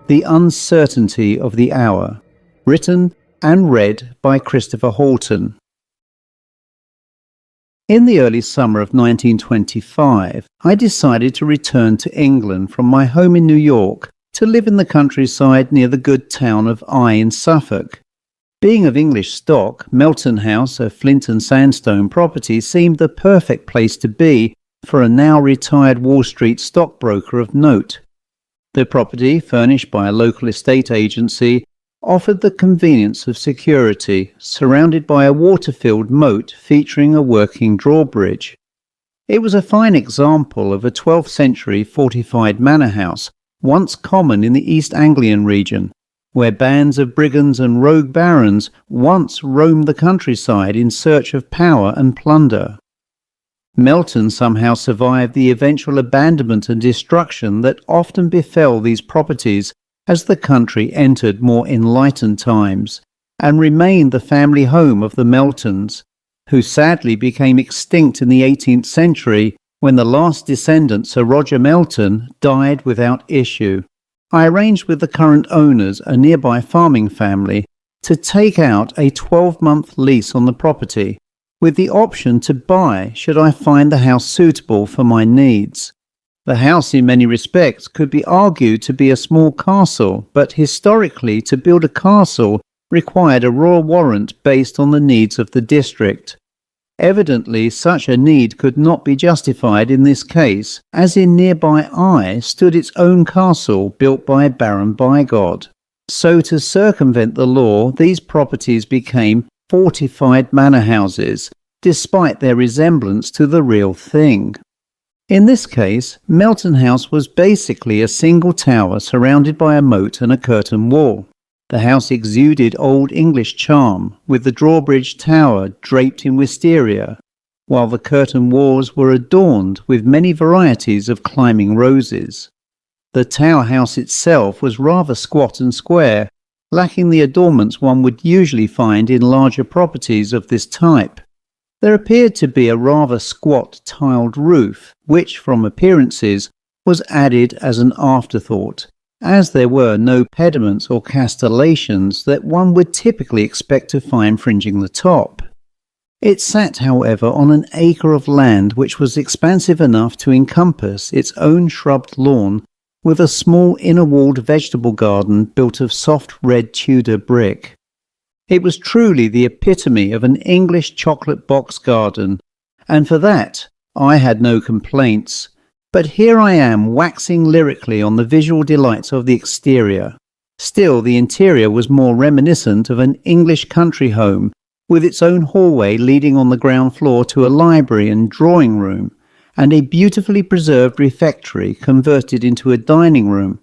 The Uncertainty of the Hour, written and read by Christopher Halton. In the early summer of 1925, I decided to return to England from my home in New York to live in the countryside near the good town of in Suffolk. Being of English stock, Melton House, a flint and sandstone property, seemed the perfect place to be for a now retired Wall Street stockbroker of note. The property, furnished by a local estate agency, offered the convenience of security, surrounded by a water-filled moat featuring a working drawbridge. It was a fine example of a 12th century fortified manor house, once common in the East Anglian region, where bands of brigands and rogue barons once roamed the countryside in search of power and plunder. Melton somehow survived the eventual abandonment and destruction that often befell these properties as the country entered more enlightened times, and remained the family home of the Meltons, who sadly became extinct in the 18th century when the last descendant, Sir Roger Melton, died without issue. I arranged with the current owners, a nearby farming family, to take out a 12-month lease on the property, with the option to buy should I find the house suitable for my needs. The house in many respects could be argued to be a small castle, but historically to build a castle required a royal warrant based on the needs of the district. Evidently such a need could not be justified in this case, as in nearby stood its own castle built by Baron Bigod. So to circumvent the law, these properties became fortified manor houses, despite their resemblance to the real thing. In this case, Melton House was basically a single tower surrounded by a moat and a curtain wall. The house exuded Old English charm, with the drawbridge tower draped in wisteria, while the curtain walls were adorned with many varieties of climbing roses. The tower house itself was rather squat and square, lacking the adornments one would usually find in larger properties of this type. There appeared to be a rather squat tiled roof, which, from appearances, was added as an afterthought, as there were no pediments or castellations that one would typically expect to find fringing the top. It sat, however, on an acre of land which was expansive enough to encompass its own shrubbed lawn, with a small inner-walled vegetable garden built of soft red Tudor brick. It was truly the epitome of an English chocolate box garden, and for that I had no complaints. But here I am waxing lyrically on the visual delights of the exterior. Still, the interior was more reminiscent of an English country home, with its own hallway leading on the ground floor to a library and drawing room, and a beautifully preserved refectory converted into a dining room,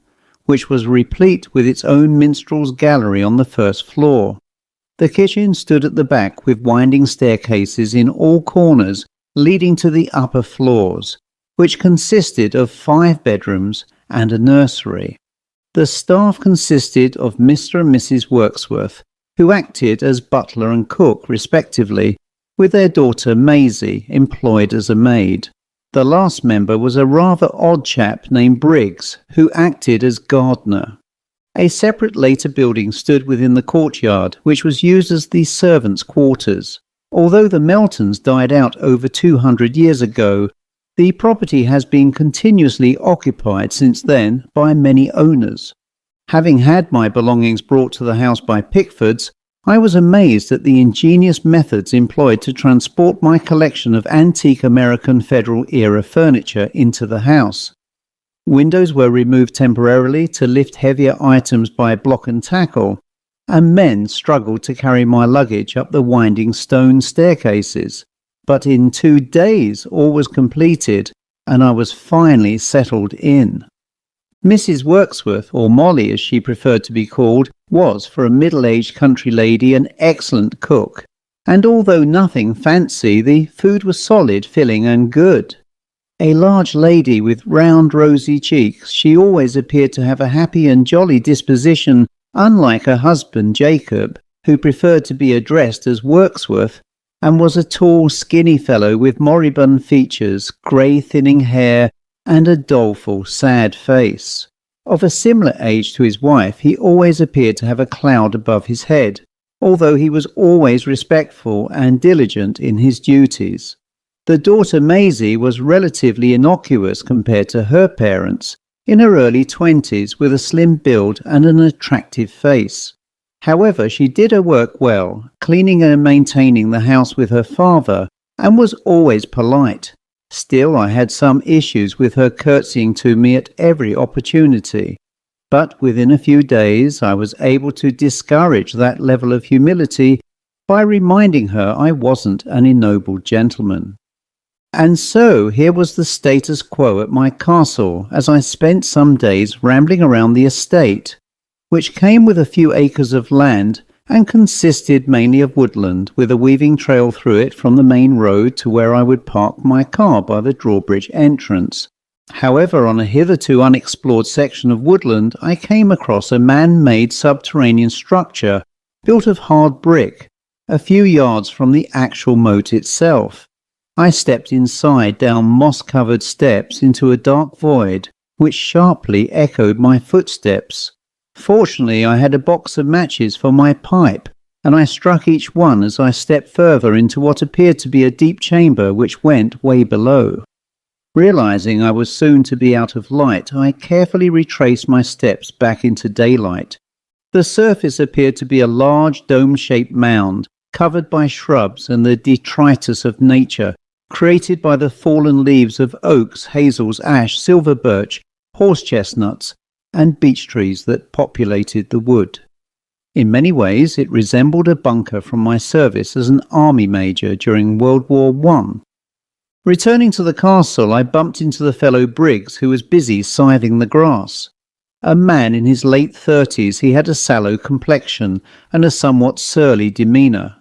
which was replete with its own minstrel's gallery on the first floor. The kitchen stood at the back with winding staircases in all corners leading to the upper floors, which consisted of 5 bedrooms and a nursery. The staff consisted of Mr. and Mrs. Worksworth, who acted as butler and cook respectively, with their daughter Maisie employed as a maid. The last member was a rather odd chap named Briggs, who acted as gardener. A separate later building stood within the courtyard, which was used as the servants' quarters. Although the Meltons died out over 200 years ago, the property has been continuously occupied since then by many owners. Having had my belongings brought to the house by Pickfords, I was amazed at the ingenious methods employed to transport my collection of antique American Federal-era furniture into the house. Windows were removed temporarily to lift heavier items by block and tackle, and men struggled to carry my luggage up the winding stone staircases. But in 2 days all was completed, and I was finally settled in. Mrs. Worksworth, or Molly as she preferred to be called, was, for a middle-aged country lady, an excellent cook, and although nothing fancy, the food was solid, filling and good. A large lady with round rosy cheeks, she always appeared to have a happy and jolly disposition, unlike her husband Jacob, who preferred to be addressed as Worksworth, and was a tall, skinny fellow with moribund features, grey thinning hair, and a doleful, sad face. Of a similar age to his wife, he always appeared to have a cloud above his head, although he was always respectful and diligent in his duties. The daughter Maisie was relatively innocuous compared to her parents, in her early 20s with a slim build and an attractive face. However, she did her work well, cleaning and maintaining the house with her father, and was always polite. Still, I had some issues with her curtsying to me at every opportunity. But within a few days, I was able to discourage that level of humility by reminding her I wasn't an ennobled gentleman. And so here was the status quo at my castle as I spent some days rambling around the estate, which came with a few acres of land and consisted mainly of woodland, with a weaving trail through it from the main road to where I would park my car by the drawbridge entrance. However, on a hitherto unexplored section of woodland, I came across a man-made subterranean structure built of hard brick, a few yards from the actual moat itself. I stepped inside down moss-covered steps into a dark void, which sharply echoed my footsteps. Fortunately, I had a box of matches for my pipe, and I struck each one as I stepped further into what appeared to be a deep chamber which went way below. Realizing I was soon to be out of light, I carefully retraced my steps back into daylight. The surface appeared to be a large dome-shaped mound, covered by shrubs and the detritus of nature, created by the fallen leaves of oaks, hazels, ash, silver birch, horse chestnuts, and beech trees that populated the wood. In many ways, it resembled a bunker from my service as an army major during World War I. Returning to the castle, I bumped into the fellow Briggs, who was busy scything the grass. A man in his late 30s, he had a sallow complexion and a somewhat surly demeanour.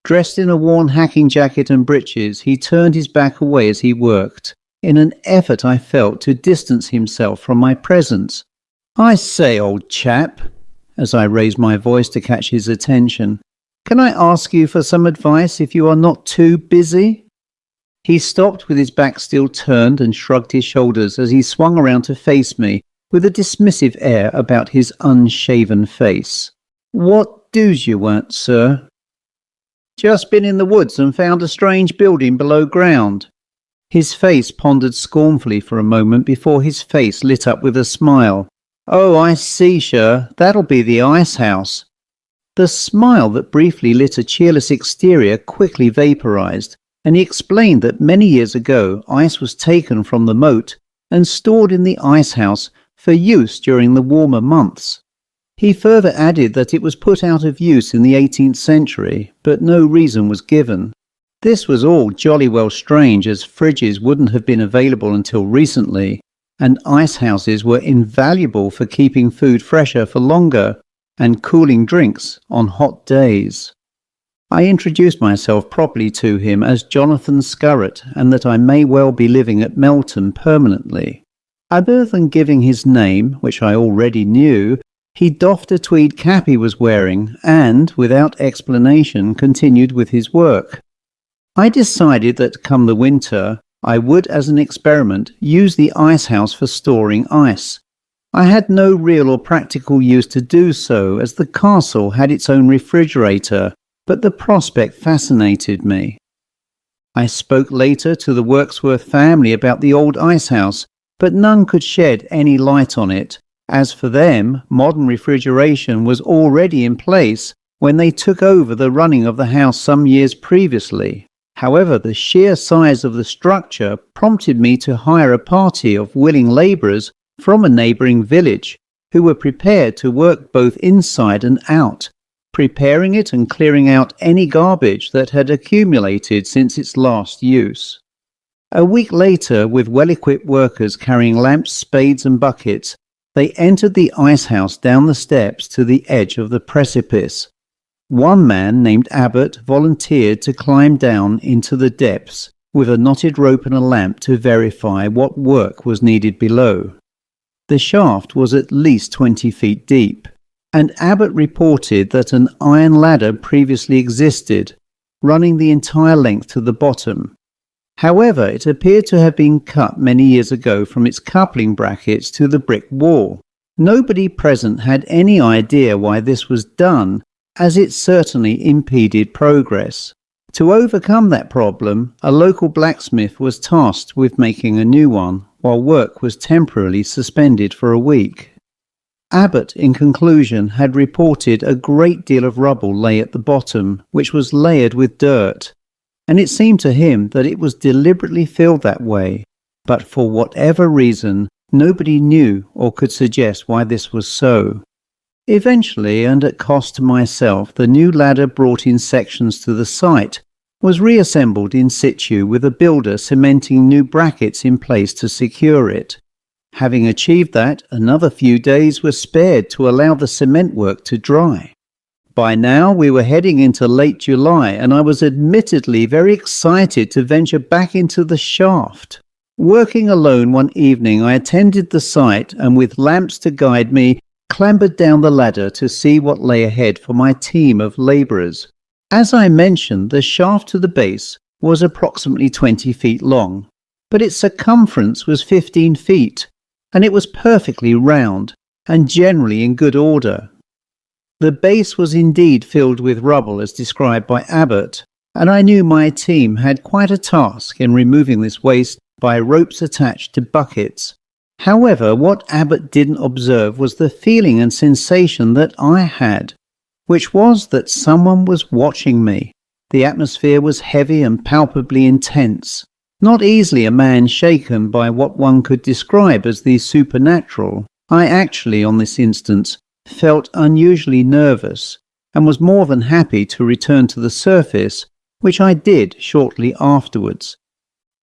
Dressed in a worn hacking jacket and breeches, he turned his back away as he worked, in an effort I felt to distance himself from my presence. "I say, old chap," as I raised my voice to catch his attention, "can I ask you for some advice if you are not too busy?" He stopped with his back still turned and shrugged his shoulders as he swung around to face me with a dismissive air about his unshaven face. "What do's you want, sir?" "Just been in the woods and found a strange building below ground." His face pondered scornfully for a moment before his face lit up with a smile. "Oh, I see, sir. That'll be the ice house." The smile that briefly lit a cheerless exterior quickly vaporized, and he explained that many years ago ice was taken from the moat and stored in the ice house for use during the warmer months. He further added that it was put out of use in the 18th century, but no reason was given. This was all jolly well strange, as fridges wouldn't have been available until recently, and ice houses were invaluable for keeping food fresher for longer and cooling drinks on hot days. I introduced myself properly to him as Jonathan Scurrat, and that I may well be living at Melton permanently. Other than giving his name, which I already knew, he doffed a tweed cap he was wearing and, without explanation, continued with his work. I decided that come the winter, I would, as an experiment, use the ice house for storing ice. I had no real or practical use to do so, as the castle had its own refrigerator, but the prospect fascinated me. I spoke later to the Worksworth family about the old ice house, but none could shed any light on it. As for them, modern refrigeration was already in place when they took over the running of the house some years previously. However, the sheer size of the structure prompted me to hire a party of willing labourers from a neighbouring village, who were prepared to work both inside and out, preparing it and clearing out any garbage that had accumulated since its last use. A week later, with well-equipped workers carrying lamps, spades and buckets, they entered the ice house down the steps to the edge of the precipice. One man named Abbott volunteered to climb down into the depths with a knotted rope and a lamp to verify what work was needed below. The shaft was at least 20 feet deep, and Abbott reported that an iron ladder previously existed, running the entire length to the bottom. However, it appeared to have been cut many years ago from its coupling brackets to the brick wall. Nobody present had any idea why this was done, as it certainly impeded progress. To overcome that problem, a local blacksmith was tasked with making a new one, while work was temporarily suspended for a week. Abbott, in conclusion, had reported a great deal of rubble lay at the bottom, which was layered with dirt, and it seemed to him that it was deliberately filled that way, but for whatever reason, nobody knew or could suggest why this was so. Eventually, and at cost to myself, the new ladder brought in sections to the site was reassembled in situ with a builder cementing new brackets in place to secure it. Having achieved that, another few days were spared to allow the cement work to dry. By now we were heading into late July, and I was admittedly very excited to venture back into the shaft. Working alone one evening, I attended the site and with lamps to guide me, clambered down the ladder to see what lay ahead for my team of labourers. As I mentioned, the shaft to the base was approximately 20 feet long, but its circumference was 15 feet, and it was perfectly round and generally in good order. The base was indeed filled with rubble as described by Abbott, and I knew my team had quite a task in removing this waste by ropes attached to buckets. However, what Abbott didn't observe was the feeling and sensation that I had, which was that someone was watching me. The atmosphere was heavy and palpably intense, not easily a man shaken by what one could describe as the supernatural. I actually, on this instance, felt unusually nervous, and was more than happy to return to the surface, which I did shortly afterwards.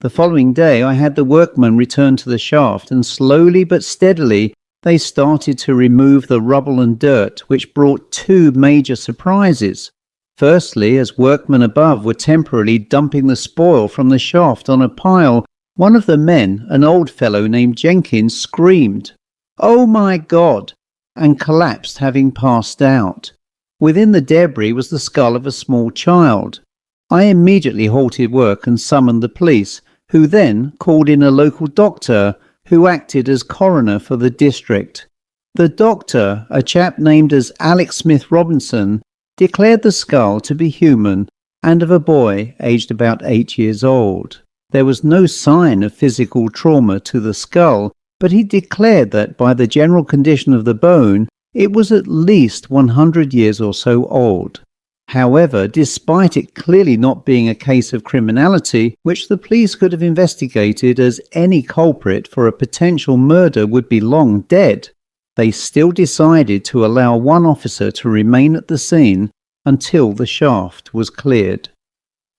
The following day I had the workmen return to the shaft, and slowly but steadily they started to remove the rubble and dirt, which brought two major surprises. Firstly, as workmen above were temporarily dumping the spoil from the shaft on a pile, one of the men, an old fellow named Jenkins, screamed, "Oh my God!" and collapsed, having passed out. Within the debris was the skull of a small child. I immediately halted work and summoned the police, who then called in a local doctor who acted as coroner for the district. The doctor, a chap named as Alex Smith Robinson, declared the skull to be human and of a boy aged about 8 years old. There was no sign of physical trauma to the skull, but he declared that by the general condition of the bone, it was at least 100 years or so old. However, despite it clearly not being a case of criminality, which the police could have investigated as any culprit for a potential murder would be long dead, they still decided to allow one officer to remain at the scene until the shaft was cleared.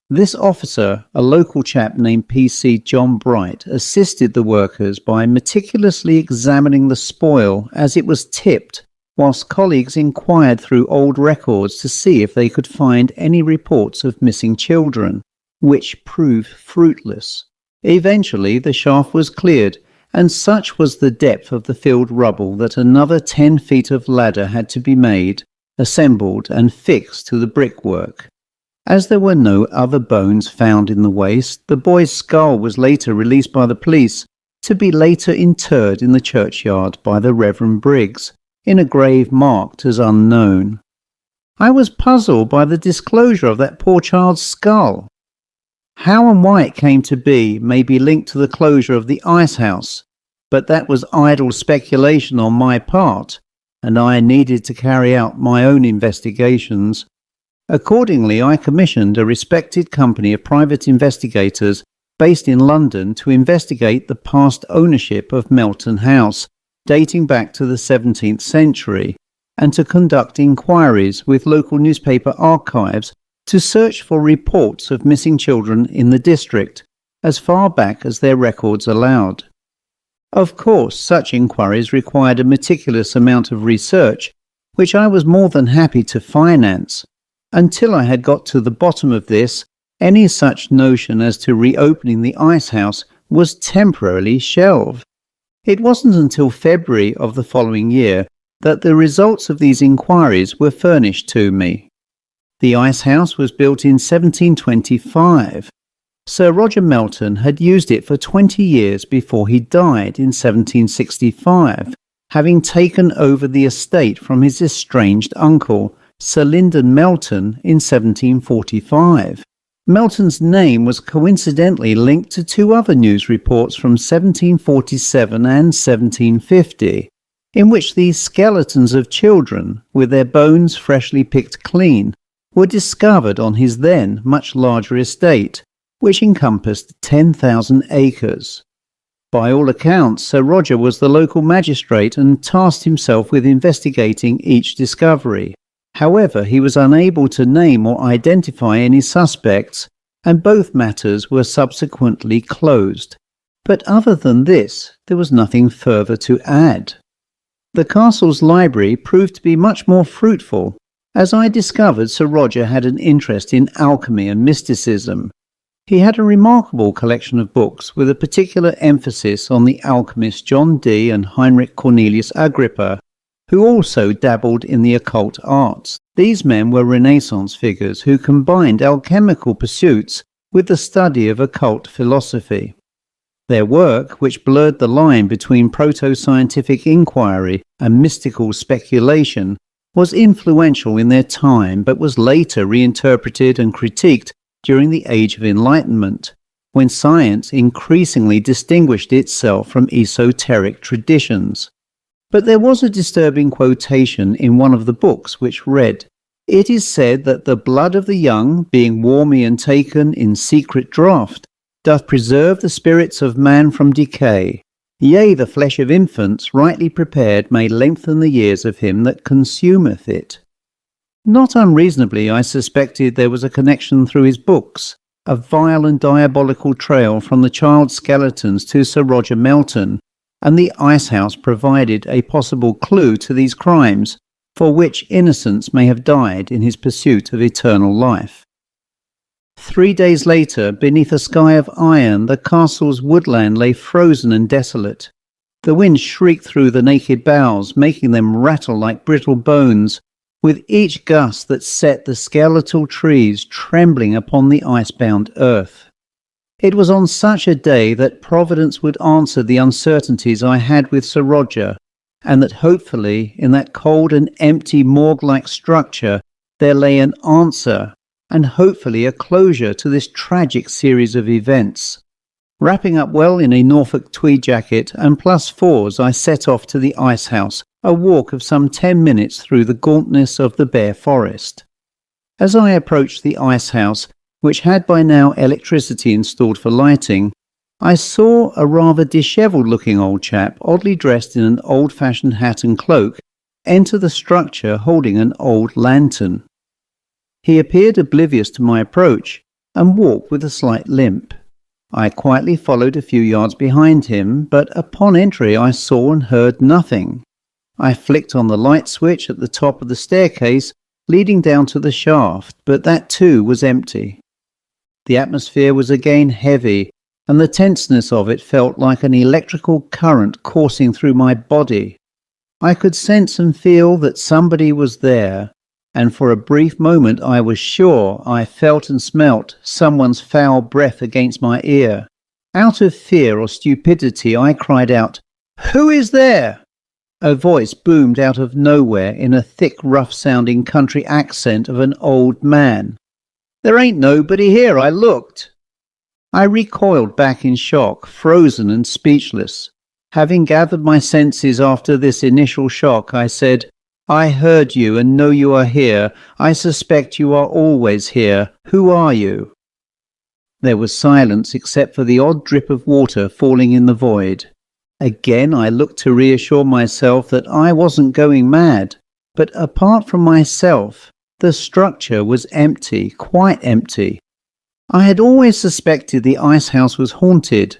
This officer, a local chap named PC John Bright, assisted the workers by meticulously examining the spoil as it was tipped, whilst colleagues inquired through old records to see if they could find any reports of missing children, which proved fruitless. Eventually the shaft was cleared, and such was the depth of the filled rubble that another 10 feet of ladder had to be made, assembled and fixed to the brickwork. As there were no other bones found in the waste, the boy's skull was later released by the police, to be later interred in the churchyard by the Reverend Briggs, in a grave marked as unknown. I was puzzled by the disclosure of that poor child's skull. How and why it came to be may be linked to the closure of the ice house, but that was idle speculation on my part, and I needed to carry out my own investigations. Accordingly, I commissioned a respected company of private investigators based in London to investigate the past ownership of Melton House, dating back to the 17th century, and to conduct inquiries with local newspaper archives to search for reports of missing children in the district, as far back as their records allowed. Of course, such inquiries required a meticulous amount of research, which I was more than happy to finance. Until I had got to the bottom of this, any such notion as to reopening the ice house was temporarily shelved. It wasn't until February of the following year that the results of these inquiries were furnished to me. The ice house was built in 1725. Sir Roger Melton had used it for 20 years before he died in 1765, having taken over the estate from his estranged uncle, Sir Lyndon Melton, in 1745. Melton's name was coincidentally linked to two other news reports from 1747 and 1750, in which these skeletons of children, with their bones freshly picked clean, were discovered on his then much larger estate, which encompassed 10,000 acres. By all accounts, Sir Roger was the local magistrate and tasked himself with investigating each discovery. However, he was unable to name or identify any suspects, and both matters were subsequently closed. But other than this, there was nothing further to add. The castle's library proved to be much more fruitful, as I discovered Sir Roger had an interest in alchemy and mysticism. He had a remarkable collection of books with a particular emphasis on the alchemists John Dee and Heinrich Cornelius Agrippa, who also dabbled in the occult arts. These men were Renaissance figures who combined alchemical pursuits with the study of occult philosophy. Their work, which blurred the line between proto-scientific inquiry and mystical speculation, was influential in their time but was later reinterpreted and critiqued during the Age of Enlightenment, when science increasingly distinguished itself from esoteric traditions. But there was a disturbing quotation in one of the books which read, "It is said that the blood of the young, being warmly and taken in secret draught, doth preserve the spirits of man from decay. Yea, the flesh of infants, rightly prepared, may lengthen the years of him that consumeth it." Not unreasonably, I suspected there was a connection through his books, a vile and diabolical trail from the child skeletons to Sir Roger Melton, and the ice house provided a possible clue to these crimes, for which innocents may have died in his pursuit of eternal life. 3 days later, beneath a sky of iron, the castle's woodland lay frozen and desolate. The wind shrieked through the naked boughs, making them rattle like brittle bones, with each gust that set the skeletal trees trembling upon the icebound earth. It was on such a day that Providence would answer the uncertainties I had with Sir Roger, and that hopefully in that cold and empty morgue-like structure there lay an answer, and hopefully a closure to this tragic series of events. Wrapping up well in a Norfolk tweed jacket and +4s, I set off to the ice house, a walk of some 10 minutes through the gauntness of the bare forest. As I approached the ice house, which had by now electricity installed for lighting, I saw a rather dishevelled-looking old chap, oddly dressed in an old-fashioned hat and cloak, enter the structure holding an old lantern. He appeared oblivious to my approach and walked with a slight limp. I quietly followed a few yards behind him, but upon entry I saw and heard nothing. I flicked on the light switch at the top of the staircase leading down to the shaft, but that too was empty. The atmosphere was again heavy, and the tenseness of it felt like an electrical current coursing through my body. I could sense and feel that somebody was there, and for a brief moment I was sure I felt and smelt someone's foul breath against my ear. Out of fear or stupidity I cried out, "Who is there?" A voice boomed out of nowhere in a thick, rough-sounding country accent of an old man. "There ain't nobody here, I looked." I recoiled back in shock, frozen and speechless. Having gathered my senses after this initial shock, I said, "I heard you and know you are here. I suspect you are always here. Who are you?" There was silence except for the odd drip of water falling in the void. Again I looked to reassure myself that I wasn't going mad, but apart from myself, the structure was empty, quite empty. I had always suspected the ice house was haunted,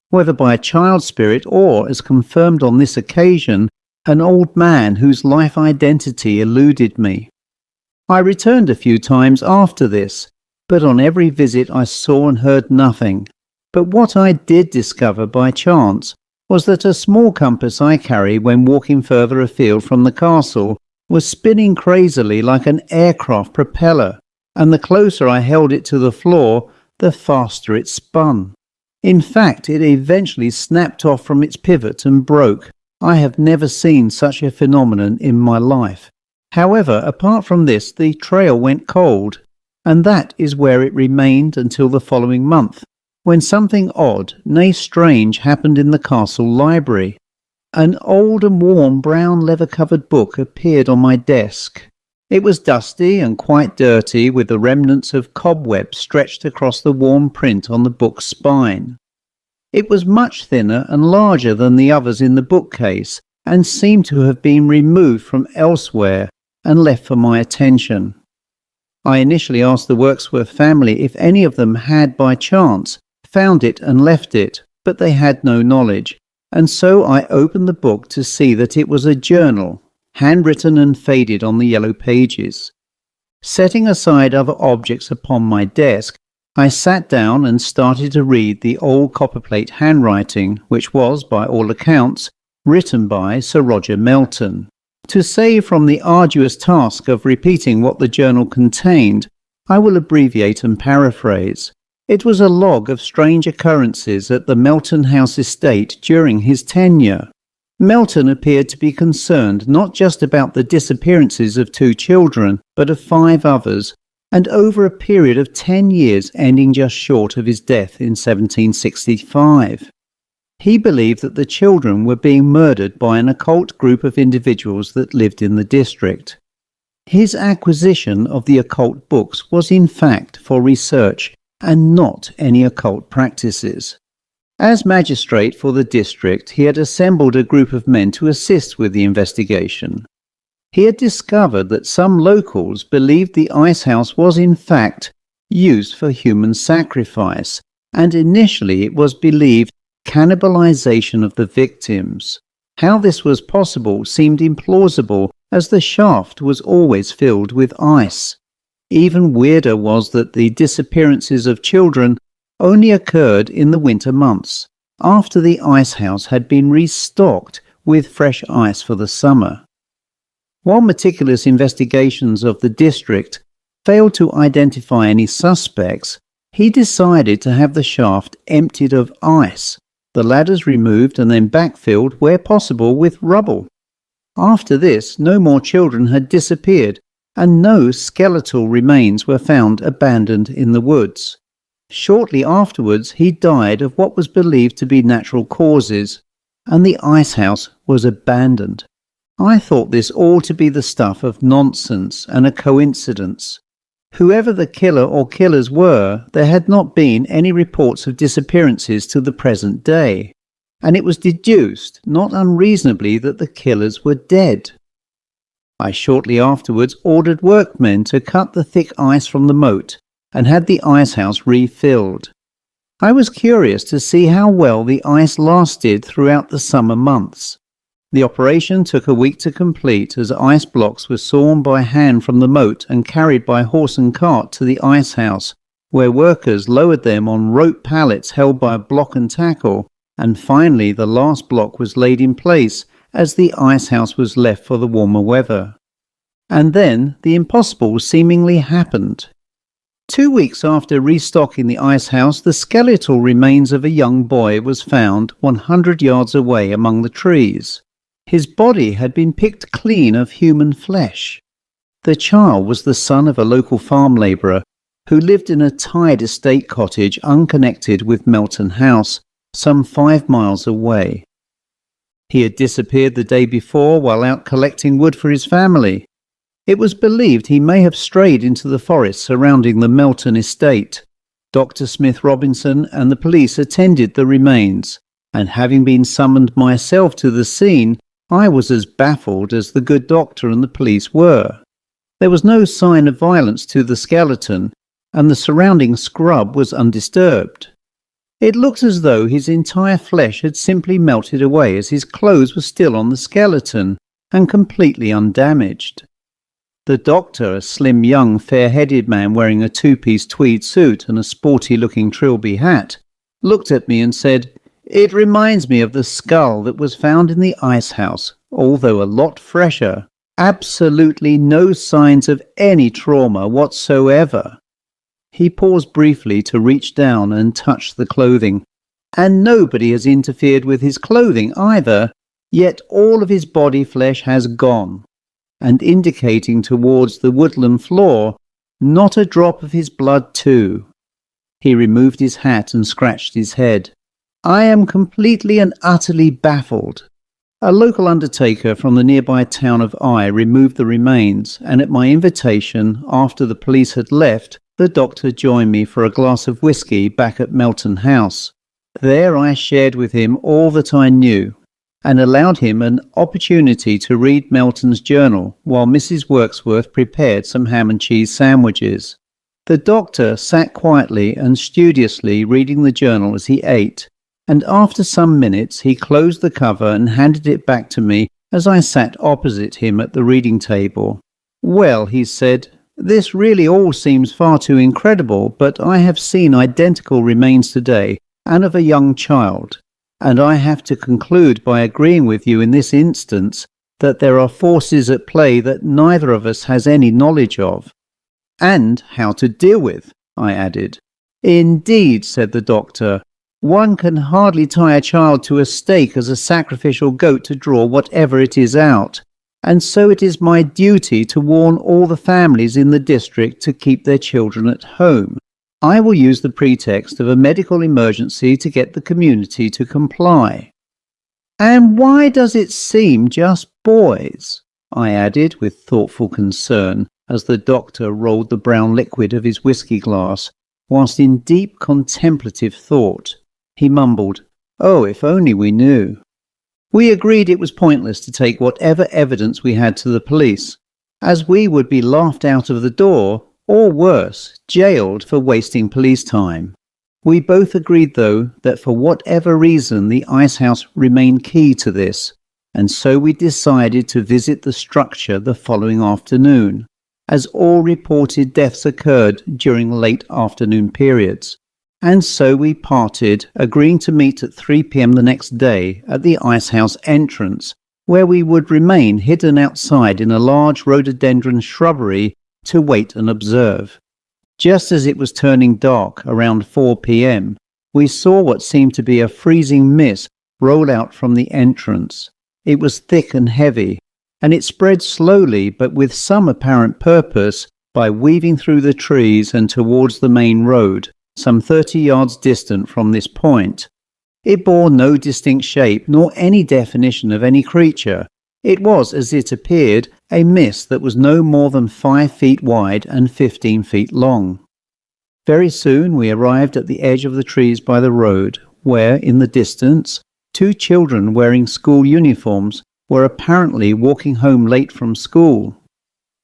whether by a child spirit or, as confirmed on this occasion, an old man whose life identity eluded me. I returned a few times after this, but on every visit I saw and heard nothing. But what I did discover by chance was that a small compass I carry when walking further afield from the castle was spinning crazily like an aircraft propeller, and the closer I held it to the floor, the faster it spun. In fact, it eventually snapped off from its pivot and broke. I have never seen such a phenomenon in my life. However, apart from this, the trail went cold, and that is where it remained until the following month, when something odd, nay strange, happened in the castle library. An old and worn brown leather-covered book appeared on my desk. It was dusty and quite dirty, with the remnants of cobwebs stretched across the worn print on the book's spine. It was much thinner and larger than the others in the bookcase, and seemed to have been removed from elsewhere and left for my attention. I initially asked the Worksworth family if any of them had by chance found it and left it, but they had no knowledge, and so I opened the book to see that it was a journal, handwritten and faded on the yellow pages. Setting aside other objects upon my desk, I sat down and started to read the old copperplate handwriting, which was, by all accounts, written by Sir Roger Melton. To save from the arduous task of repeating what the journal contained, I will abbreviate and paraphrase. It was a log of strange occurrences at the Melton House estate during his tenure. Melton appeared to be concerned not just about the disappearances of 2 children, but of 5 others, and over a period of 10 years ending just short of his death in 1765. He believed that the children were being murdered by an occult group of individuals that lived in the district. His acquisition of the occult books was in fact for research and not any occult practices. As magistrate for the district, he had assembled a group of men to assist with the investigation. He had discovered that some locals believed the ice house was in fact used for human sacrifice, and initially it was believed cannibalization of the victims. How this was possible seemed implausible, as the shaft was always filled with ice. Even weirder was that the disappearances of children only occurred in the winter months, after the ice house had been restocked with fresh ice for the summer. While meticulous investigations of the district failed to identify any suspects, he decided to have the shaft emptied of ice, the ladders removed and then backfilled where possible with rubble. After this, no more children had disappeared, and no skeletal remains were found abandoned in the woods. Shortly afterwards, he died of what was believed to be natural causes, and the ice house was abandoned. I thought this all to be the stuff of nonsense and a coincidence. Whoever the killer or killers were, there had not been any reports of disappearances to the present day, and it was deduced, not unreasonably, that the killers were dead. I shortly afterwards ordered workmen to cut the thick ice from the moat and had the ice house refilled. I was curious to see how well the ice lasted throughout the summer months. The operation took a week to complete, as ice blocks were sawn by hand from the moat and carried by horse and cart to the ice house, where workers lowered them on rope pallets held by a block and tackle, and finally the last block was laid in place as the ice house was left for the warmer weather. And then the impossible seemingly happened. 2 weeks after restocking the ice house, the skeletal remains of a young boy was found 100 yards away among the trees. His body had been picked clean of human flesh. The child was the son of a local farm labourer who lived in a tied estate cottage unconnected with Melton House, some 5 miles away. He had disappeared the day before while out collecting wood for his family. It was believed he may have strayed into the forest surrounding the Melton estate. Dr. Smith Robinson and the police attended the remains, and having been summoned myself to the scene, I was as baffled as the good doctor and the police were. There was no sign of violence to the skeleton, and the surrounding scrub was undisturbed. It looked as though his entire flesh had simply melted away, as his clothes were still on the skeleton and completely undamaged. The doctor, a slim young fair-headed man wearing a 2-piece tweed suit and a sporty-looking trilby hat, looked at me and said, "It reminds me of the skull that was found in the ice house, although a lot fresher. Absolutely no signs of any trauma whatsoever." He paused briefly to reach down and touch the clothing. And nobody has interfered with his clothing either, yet all of his body flesh has gone. And indicating towards the woodland floor, not a drop of his blood too. He removed his hat and scratched his head. I am completely and utterly baffled. A local undertaker from the nearby town of Eye removed the remains, and at my invitation, after the police had left, the doctor joined me for a glass of whisky back at Montefiore House. There I shared with him all that I knew, and allowed him an opportunity to read Melton's journal while Mrs. Worksworth prepared some ham and cheese sandwiches. The doctor sat quietly and studiously reading the journal as he ate, and after some minutes he closed the cover and handed it back to me as I sat opposite him at the reading table. Well, he said, this really all seems far too incredible, but I have seen identical remains today, and of a young child, and I have to conclude by agreeing with you in this instance that there are forces at play that neither of us has any knowledge of. And how to deal with, I added. Indeed, said the doctor. One can hardly tie a child to a stake as a sacrificial goat to draw whatever it is out, and so it is my duty to warn all the families in the district to keep their children at home. I will use the pretext of a medical emergency to get the community to comply. And why does it seem just boys? I added with thoughtful concern as the doctor rolled the brown liquid of his whisky glass, whilst in deep contemplative thought. He mumbled, "Oh, if only we knew." We agreed it was pointless to take whatever evidence we had to the police, as we would be laughed out of the door, or worse, jailed for wasting police time. We both agreed, though, that for whatever reason the ice house remained key to this, and so we decided to visit the structure the following afternoon, as all reported deaths occurred during late afternoon periods. And so we parted, agreeing to meet at 3 p.m. the next day at the ice house entrance, where we would remain hidden outside in a large rhododendron shrubbery to wait and observe. Just as it was turning dark around 4 p.m, we saw what seemed to be a freezing mist roll out from the entrance. It was thick and heavy, and it spread slowly but with some apparent purpose by weaving through the trees and towards the main road, some 30 yards distant from this point. It bore no distinct shape nor any definition of any creature. It was, as it appeared, a mist that was no more than 5 feet wide and 15 feet long. Very soon we arrived at the edge of the trees by the road, where, in the distance, 2 children wearing school uniforms were apparently walking home late from school.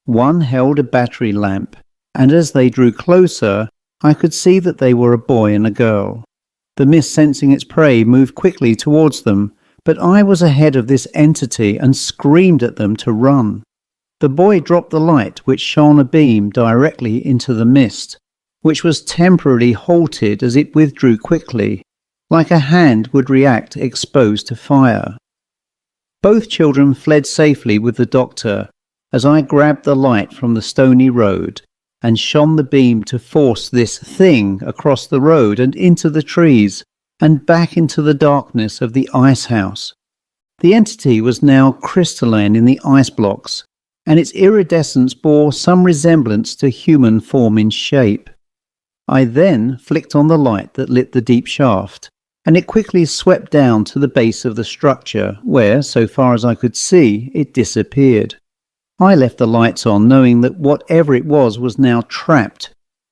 One held a battery lamp, and as they drew closer, I could see that they were a boy and a girl. The mist, sensing its prey, moved quickly towards them, but I was ahead of this entity and screamed at them to run. The boy dropped the light, which shone a beam directly into the mist, which was temporarily halted as it withdrew quickly, like a hand would react exposed to fire. Both children fled safely with the doctor, as I grabbed the light from the stony road and shone the beam to force this thing across the road and into the trees and back into the darkness of the ice house. The entity was now crystalline in the ice blocks, and its iridescence bore some resemblance to human form in shape. I then flicked on the light that lit the deep shaft, and it quickly swept down to the base of the structure, where, so far as I could see, it disappeared. I left the lights on, knowing that whatever it was now trapped,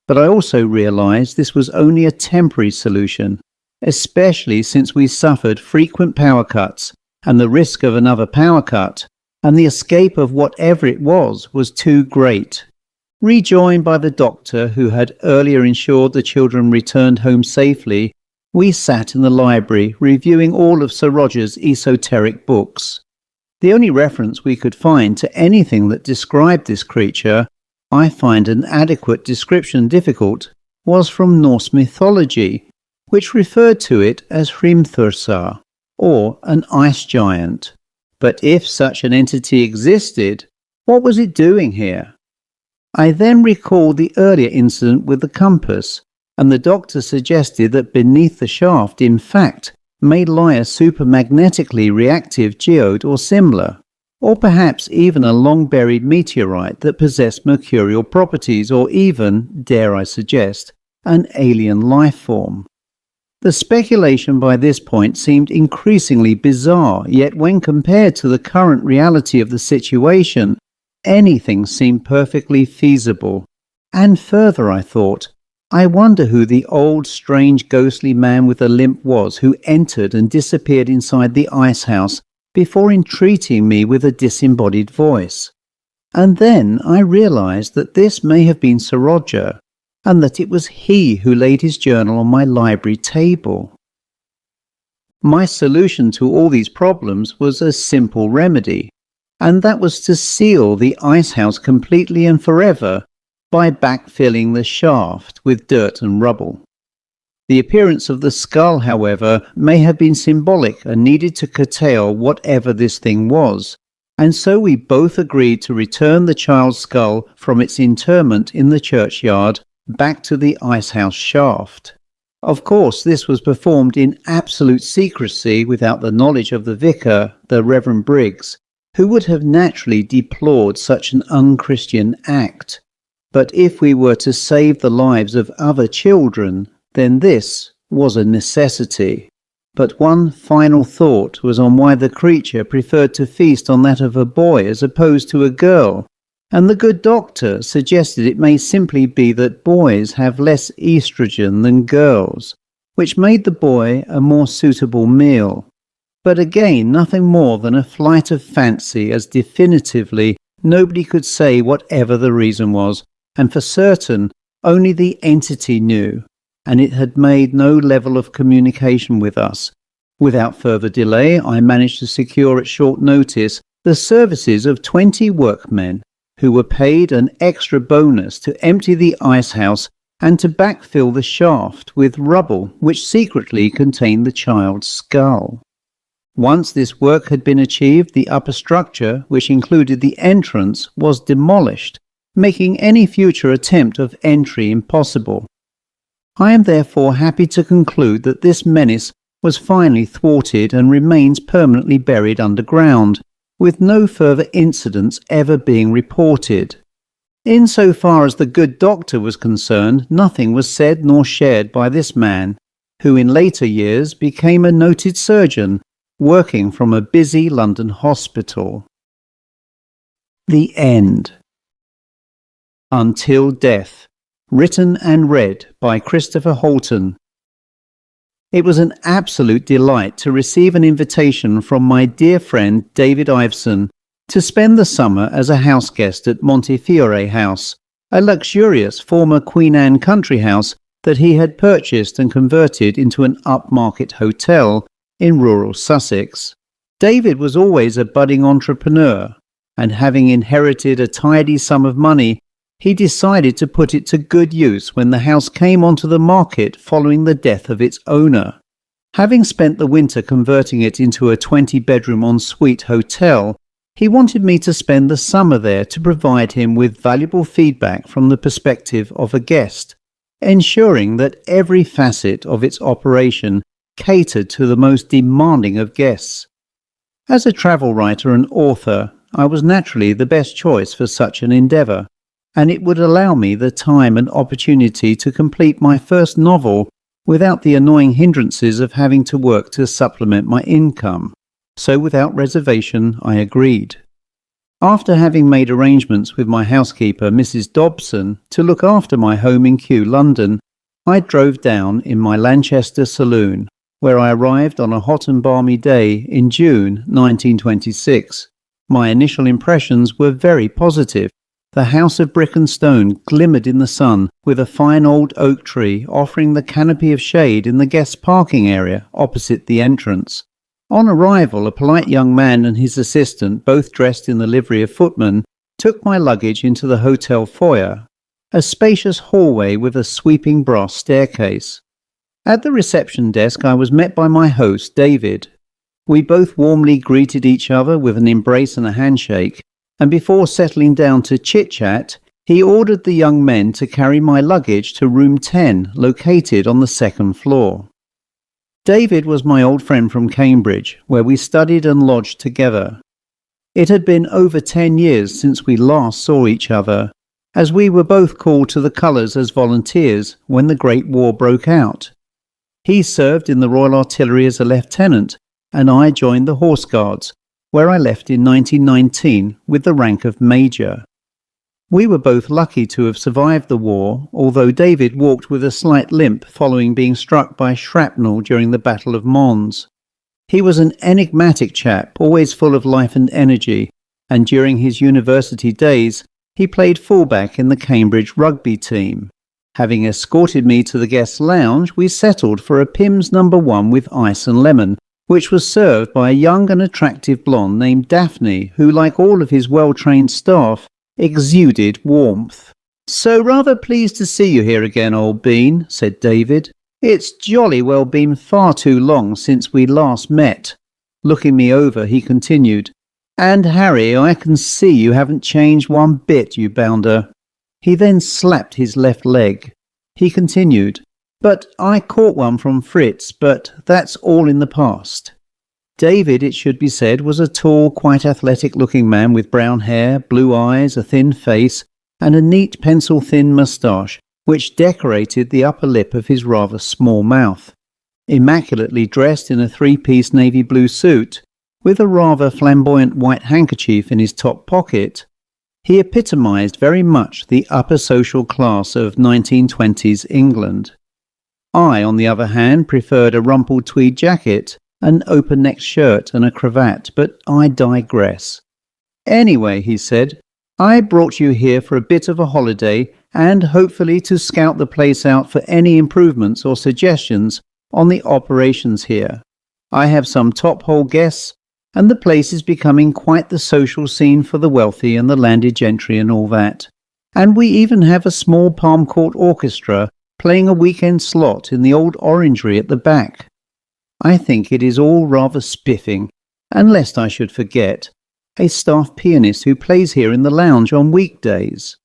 but I also realized this was only a temporary solution, especially since we suffered frequent power cuts, and the risk of another power cut, and the escape of whatever it was too great. Rejoined by the doctor, who had earlier ensured the children returned home safely, we sat in the library reviewing all of Sir Roger's esoteric books. The only reference we could find to anything that described this creature, I find an adequate description difficult, was from Norse mythology, which referred to it as Hrimthursar, or an ice giant. But if such an entity existed, what was it doing here? I then recalled the earlier incident with the compass, and the doctor suggested that beneath the shaft, in fact, may lie a supermagnetically reactive geode or similar, or perhaps even a long-buried meteorite that possessed mercurial properties, or even, dare I suggest, an alien life form. The speculation by this point seemed increasingly bizarre, yet when compared to the current reality of the situation, anything seemed perfectly feasible. And further, I thought, I wonder who the old, strange, ghostly man with a limp was who entered and disappeared inside the ice house before entreating me with a disembodied voice. And then I realized that this may have been Sir Roger, and that it was he who laid his journal on my library table. My solution to all these problems was a simple remedy, and that was to seal the ice house completely and forever by backfilling the shaft with dirt and rubble. The appearance of the skull, however, may have been symbolic and needed to curtail whatever this thing was, and so we both agreed to return the child's skull from its interment in the churchyard back to the icehouse shaft. Of course, this was performed in absolute secrecy without the knowledge of the vicar, the Reverend Briggs, who would have naturally deplored such an unchristian act. But if we were to save the lives of other children, then this was a necessity. But one final thought was on why the creature preferred to feast on that of a boy as opposed to a girl, and the good doctor suggested it may simply be that boys have less estrogen than girls, which made the boy a more suitable meal. But again, nothing more than a flight of fancy, as definitively nobody could say whatever the reason was, and for certain only the entity knew, and it had made no level of communication with us. Without further delay, I managed to secure at short notice the services of 20 workmen, who were paid an extra bonus to empty the ice house and to backfill the shaft with rubble which secretly contained the child's skull. Once this work had been achieved, the upper structure, which included the entrance, was demolished, making any future attempt of entry impossible. I am therefore happy to conclude that this menace was finally thwarted and remains permanently buried underground, with no further incidents ever being reported. Insofar as the good doctor was concerned, nothing was said nor shared by this man, who in later years became a noted surgeon, working from a busy London hospital. The End. Until Death. Written and read by Christopher Halton. It was an absolute delight to receive an invitation from my dear friend David Iveson to spend the summer as a house guest at Montefiore House, a luxurious former Queen Anne country house that he had purchased and converted into an upmarket hotel in rural Sussex. David was always a budding entrepreneur, and having inherited a tidy sum of money, he decided to put it to good use when the house came onto the market following the death of its owner. Having spent the winter converting it into a 20-bedroom ensuite hotel, he wanted me to spend the summer there to provide him with valuable feedback from the perspective of a guest, ensuring that every facet of its operation catered to the most demanding of guests. As a travel writer and author, I was naturally the best choice for such an endeavour, and it would allow me the time and opportunity to complete my first novel without the annoying hindrances of having to work to supplement my income. So without reservation, I agreed. After having made arrangements with my housekeeper, Mrs. Dobson, to look after my home in Kew, London, I drove down in my Lanchester saloon, where I arrived on a hot and balmy day in June 1926. My initial impressions were very positive. The house of brick and stone glimmered in the sun, with a fine old oak tree offering the canopy of shade in the guest parking area opposite the entrance. On arrival, a polite young man and his assistant, both dressed in the livery of footmen, took my luggage into the hotel foyer, a spacious hallway with a sweeping brass staircase. At the reception desk I was met by my host, David. We both warmly greeted each other with an embrace and a handshake, and before settling down to chit-chat, He ordered the young men to carry my luggage to room 10, located on the second floor. David was my old friend from Cambridge, where we studied and lodged together. It had been over 10 years since we last saw each other, as we were both called to the colours as volunteers when the Great War broke out. He served in the Royal Artillery as a lieutenant, and I joined the Horse Guards, where I left in 1919 with the rank of Major. We were both lucky to have survived the war, although David walked with a slight limp following being struck by shrapnel during the Battle of Mons. He was an enigmatic chap, always full of life and energy, and during his university days, he played fullback in the Cambridge rugby team. Having escorted me to the guest lounge, we settled for a Pimm's No. 1 with ice and lemon, which was served by a young and attractive blonde named Daphne, who, like all of his well-trained staff, exuded warmth. "So rather pleased to see you here again, old bean," said David. "It's jolly well been far too long since we last met." Looking me over, he continued, "And Harry, I can see you haven't changed one bit, you bounder." He then slapped his left leg. He continued, "But I caught one from Fritz, but that's all in the past." David, it should be said, was a tall, quite athletic-looking man with brown hair, blue eyes, a thin face, and a neat pencil-thin moustache, which decorated the upper lip of his rather small mouth. Immaculately dressed in a three-piece navy blue suit, with a rather flamboyant white handkerchief in his top pocket, he epitomised very much the upper social class of 1920s England. I, on the other hand, preferred a rumpled tweed jacket, an open-necked shirt and a cravat, but I digress. "Anyway," he said, "I brought you here for a bit of a holiday and hopefully to scout the place out for any improvements or suggestions on the operations here. I have some top-hole guests, and the place is becoming quite the social scene for the wealthy and the landed gentry and all that. And we even have a small Palm Court orchestra playing a weekend slot in the old orangery at the back. I think it is all rather spiffing, and lest I should forget, a staff pianist who plays here in the lounge on weekdays."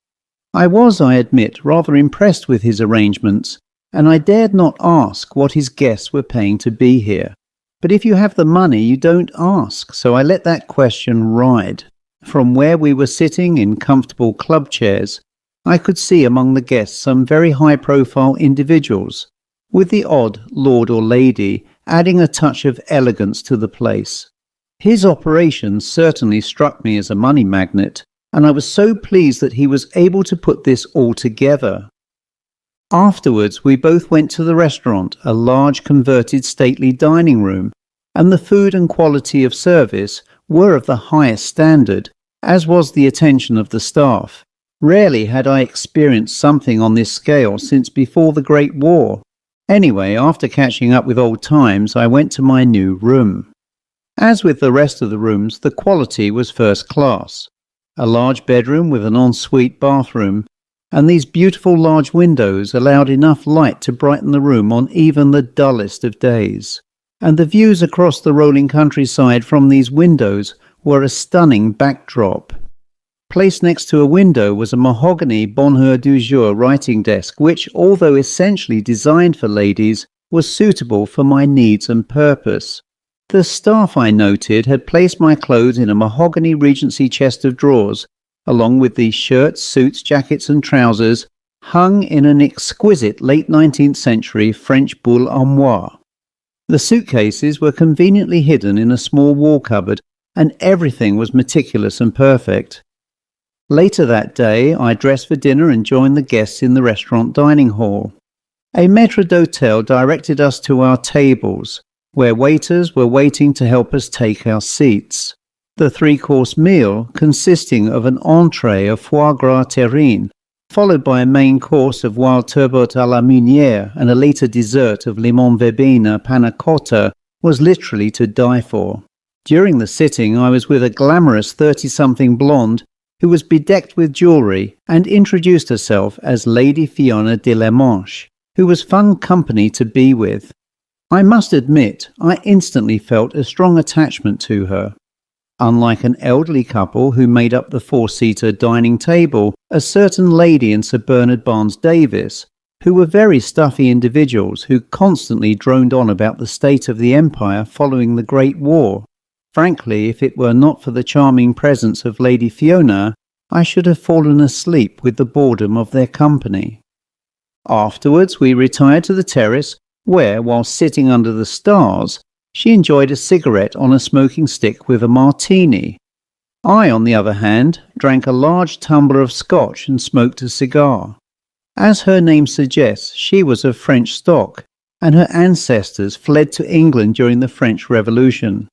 I was, I admit, rather impressed with his arrangements, and I dared not ask what his guests were paying to be here. But if you have the money, you don't ask, so I let that question ride. From where we were sitting in comfortable club chairs, I could see among the guests some very high-profile individuals, with the odd lord or lady adding a touch of elegance to the place. His operations certainly struck me as a money magnet, and I was so pleased that he was able to put this all together. Afterwards, we both went to the restaurant, a large converted stately dining room, and the food and quality of service were of the highest standard, as was the attention of the staff. Rarely had I experienced something on this scale since before the Great War. Anyway, after catching up with old times, I went to my new room. As with the rest of the rooms, the quality was first class. A large bedroom with an ensuite bathroom, and these beautiful large windows allowed enough light to brighten the room on even the dullest of days. And the views across the rolling countryside from these windows were a stunning backdrop. Placed next to a window was a mahogany bonheur du jour writing desk which, although essentially designed for ladies, was suitable for my needs and purpose. The staff, I noted, had placed my clothes in a mahogany Regency chest of drawers, along with the shirts, suits, jackets and trousers, hung in an exquisite late 19th century French boule armoire. The suitcases were conveniently hidden in a small wall cupboard, and everything was meticulous and perfect. Later that day, I dressed for dinner and joined the guests in the restaurant dining hall. A maître d'hôtel directed us to our tables, where waiters were waiting to help us take our seats. The three-course meal, consisting of an entrée of foie gras terrine, followed by a main course of wild turbot à la meunière and a later dessert of limon verbena panna cotta, was literally to die for. During the sitting, I was with a glamorous 30-something blonde who was bedecked with jewellery and introduced herself as Lady Fiona de la Manche, who was fun company to be with. I must admit, I instantly felt a strong attachment to her. Unlike an elderly couple who made up the four-seater dining table, a certain lady and Sir Bernard Barnes Davis, who were very stuffy individuals who constantly droned on about the state of the empire following the Great War. Frankly, if it were not for the charming presence of Lady Fiona, I should have fallen asleep with the boredom of their company. Afterwards, we retired to the terrace, where, while sitting under the stars, she enjoyed a cigarette on a smoking stick with a martini. I, on the other hand, drank a large tumbler of scotch and smoked a cigar. As her name suggests, she was of French stock, and her ancestors fled to England during the French Revolution.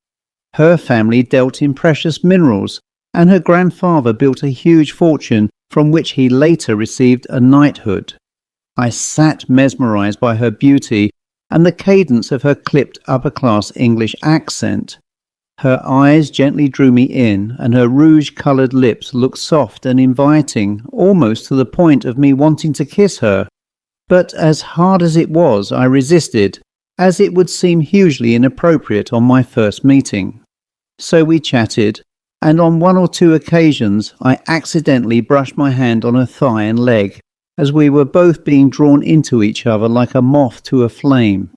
Her family dealt in precious minerals, and her grandfather built a huge fortune from which he later received a knighthood. I sat mesmerized by her beauty and the cadence of her clipped upper-class English accent. Her eyes gently drew me in, and her rouge-coloured lips looked soft and inviting, almost to the point of me wanting to kiss her. But as hard as it was, I resisted, as it would seem hugely inappropriate on my first meeting. So we chatted, and on one or two occasions I accidentally brushed my hand on her thigh and leg, as we were both being drawn into each other like a moth to a flame.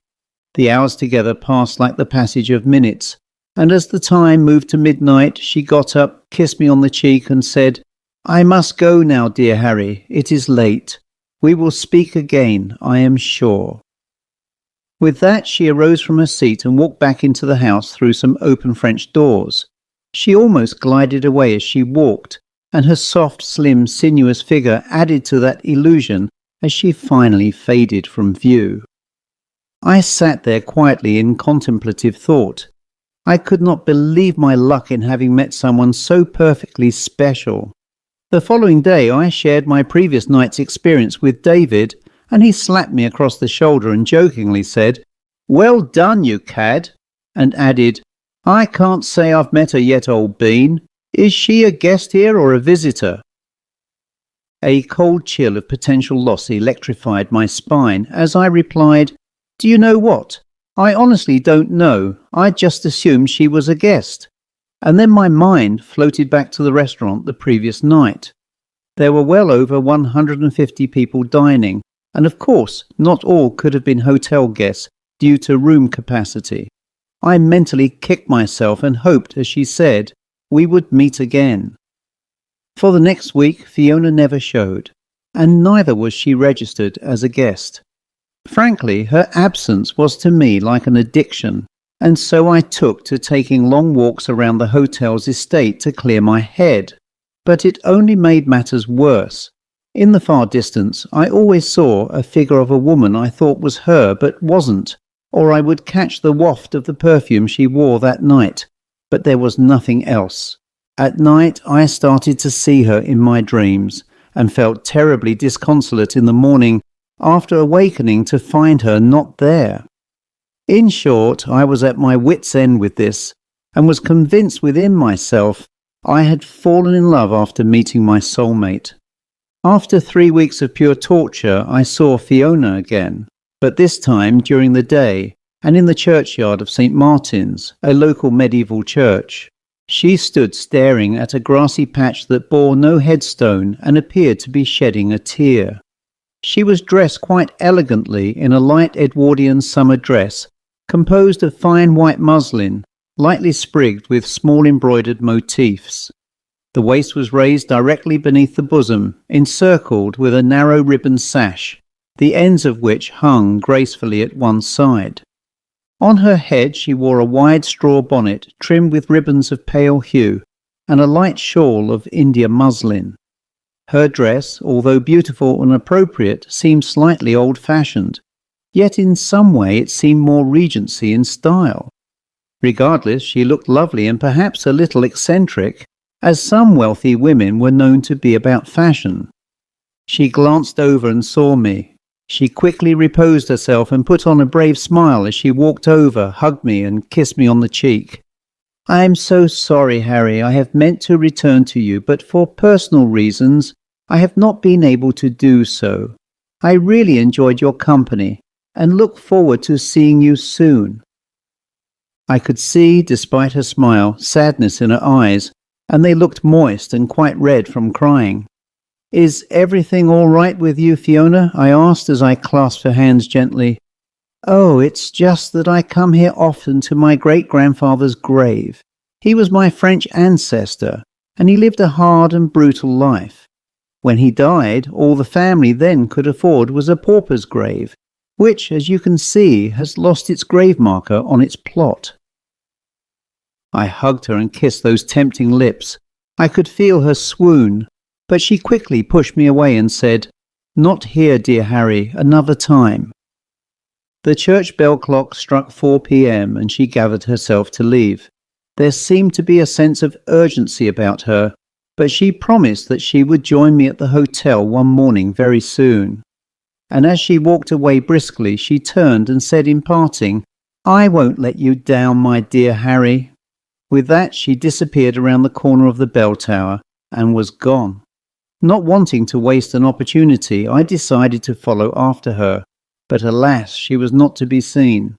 The hours together passed like the passage of minutes, and as the time moved to midnight, she got up, kissed me on the cheek, and said, "I must go now, dear Harry. It is late. We will speak again, I am sure." With that, she arose from her seat and walked back into the house through some open French doors. She almost glided away as she walked, and her soft, slim, sinuous figure added to that illusion as she finally faded from view. I sat there quietly in contemplative thought. I could not believe my luck in having met someone so perfectly special. The following day I shared my previous night's experience with David, and he slapped me across the shoulder and jokingly said, "Well done, you cad," and added, "I can't say I've met her yet, old bean. Is she a guest here or a visitor?" A cold chill of potential loss electrified my spine as I replied, "Do you know what? I honestly don't know. I just assumed she was a guest." And then my mind floated back to the restaurant the previous night. There were well over 150 people dining, and of course not all could have been hotel guests due to room capacity. I mentally kicked myself and hoped, as she said, we would meet again. For the next week, Fiona never showed, and neither was she registered as a guest. Frankly, her absence was to me like an addiction, and so I took to taking long walks around the hotel's estate to clear my head. But it only made matters worse. In the far distance, I always saw a figure of a woman I thought was her but wasn't, or I would catch the waft of the perfume she wore that night. But there was nothing else. At night I started to see her in my dreams, and felt terribly disconsolate in the morning after awakening to find her not there. In short, I was at my wits' end with this, and was convinced within myself I had fallen in love after meeting my soulmate. After 3 weeks of pure torture, I saw Fiona again, but this time during the day, and in the churchyard of St. Martin's, a local medieval church. She stood staring at a grassy patch that bore no headstone and appeared to be shedding a tear. She was dressed quite elegantly in a light Edwardian summer dress, composed of fine white muslin, lightly sprigged with small embroidered motifs. The waist was raised directly beneath the bosom, encircled with a narrow ribbon sash, the ends of which hung gracefully at one side. On her head she wore a wide straw bonnet trimmed with ribbons of pale hue, and a light shawl of India muslin. Her dress, although beautiful and appropriate, seemed slightly old-fashioned, yet in some way it seemed more Regency in style. Regardless, she looked lovely and perhaps a little eccentric, as some wealthy women were known to be about fashion. She glanced over and saw me. She quickly reposed herself and put on a brave smile as she walked over, hugged me and kissed me on the cheek. "I am so sorry, Harry. I have meant to return to you, but for personal reasons I have not been able to do so. I really enjoyed your company and look forward to seeing you soon." I could see, despite her smile, sadness in her eyes, and they looked moist and quite red from crying. "Is everything all right with you, Fiona?" I asked as I clasped her hands gently. "Oh, it's just that I come here often to my great-grandfather's grave. He was my French ancestor, and he lived a hard and brutal life. When he died, all the family then could afford was a pauper's grave, which, as you can see, has lost its grave marker on its plot." I hugged her and kissed those tempting lips. I could feel her swoon, but she quickly pushed me away and said, "Not here, dear Harry, another time." The church bell clock struck 4 p.m. and she gathered herself to leave. There seemed to be a sense of urgency about her, but she promised that she would join me at the hotel one morning very soon. And as she walked away briskly, she turned and said in parting, "I won't let you down, my dear Harry." With that, she disappeared around the corner of the bell tower and was gone. Not wanting to waste an opportunity, I decided to follow after her, but alas, she was not to be seen.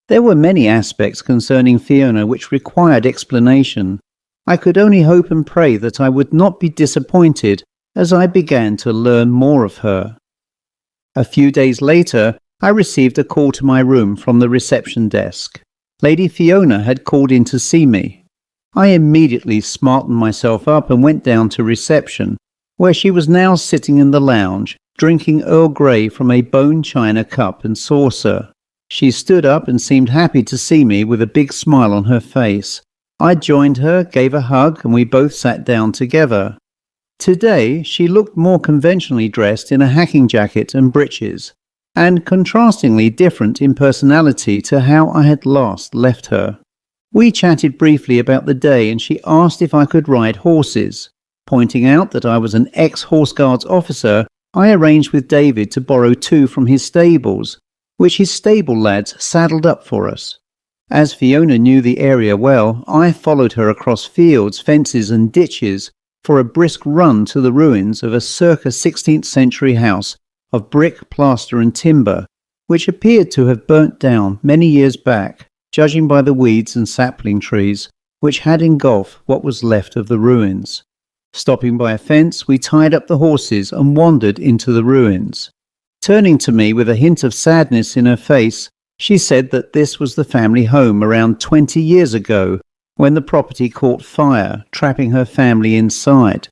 There were many aspects concerning Fiona which required explanation. I could only hope and pray that I would not be disappointed as I began to learn more of her. A few days later, I received a call to my room from the reception desk. Lady Fiona had called in to see me. I immediately smartened myself up and went down to reception, where she was now sitting in the lounge, drinking Earl Grey from a bone china cup and saucer. She stood up and seemed happy to see me with a big smile on her face. I joined her, gave a hug, and we both sat down together. Today, she looked more conventionally dressed in a hacking jacket and breeches, and contrastingly different in personality to how I had last left her. We chatted briefly about the day and she asked if I could ride horses. Pointing out that I was an ex-Horse Guards officer, I arranged with David to borrow 2 from his stables, which his stable lads saddled up for us. As Fiona knew the area well, I followed her across fields, fences and ditches for a brisk run to the ruins of a circa 16th century house of brick, plaster and timber, which appeared to have burnt down many years back, judging by the weeds and sapling trees which had engulfed what was left of the ruins. Stopping by a fence, we tied up the horses and wandered into the ruins. Turning to me with a hint of sadness in her face, she said that this was the family home around 20 years ago, when the property caught fire, trapping her family inside.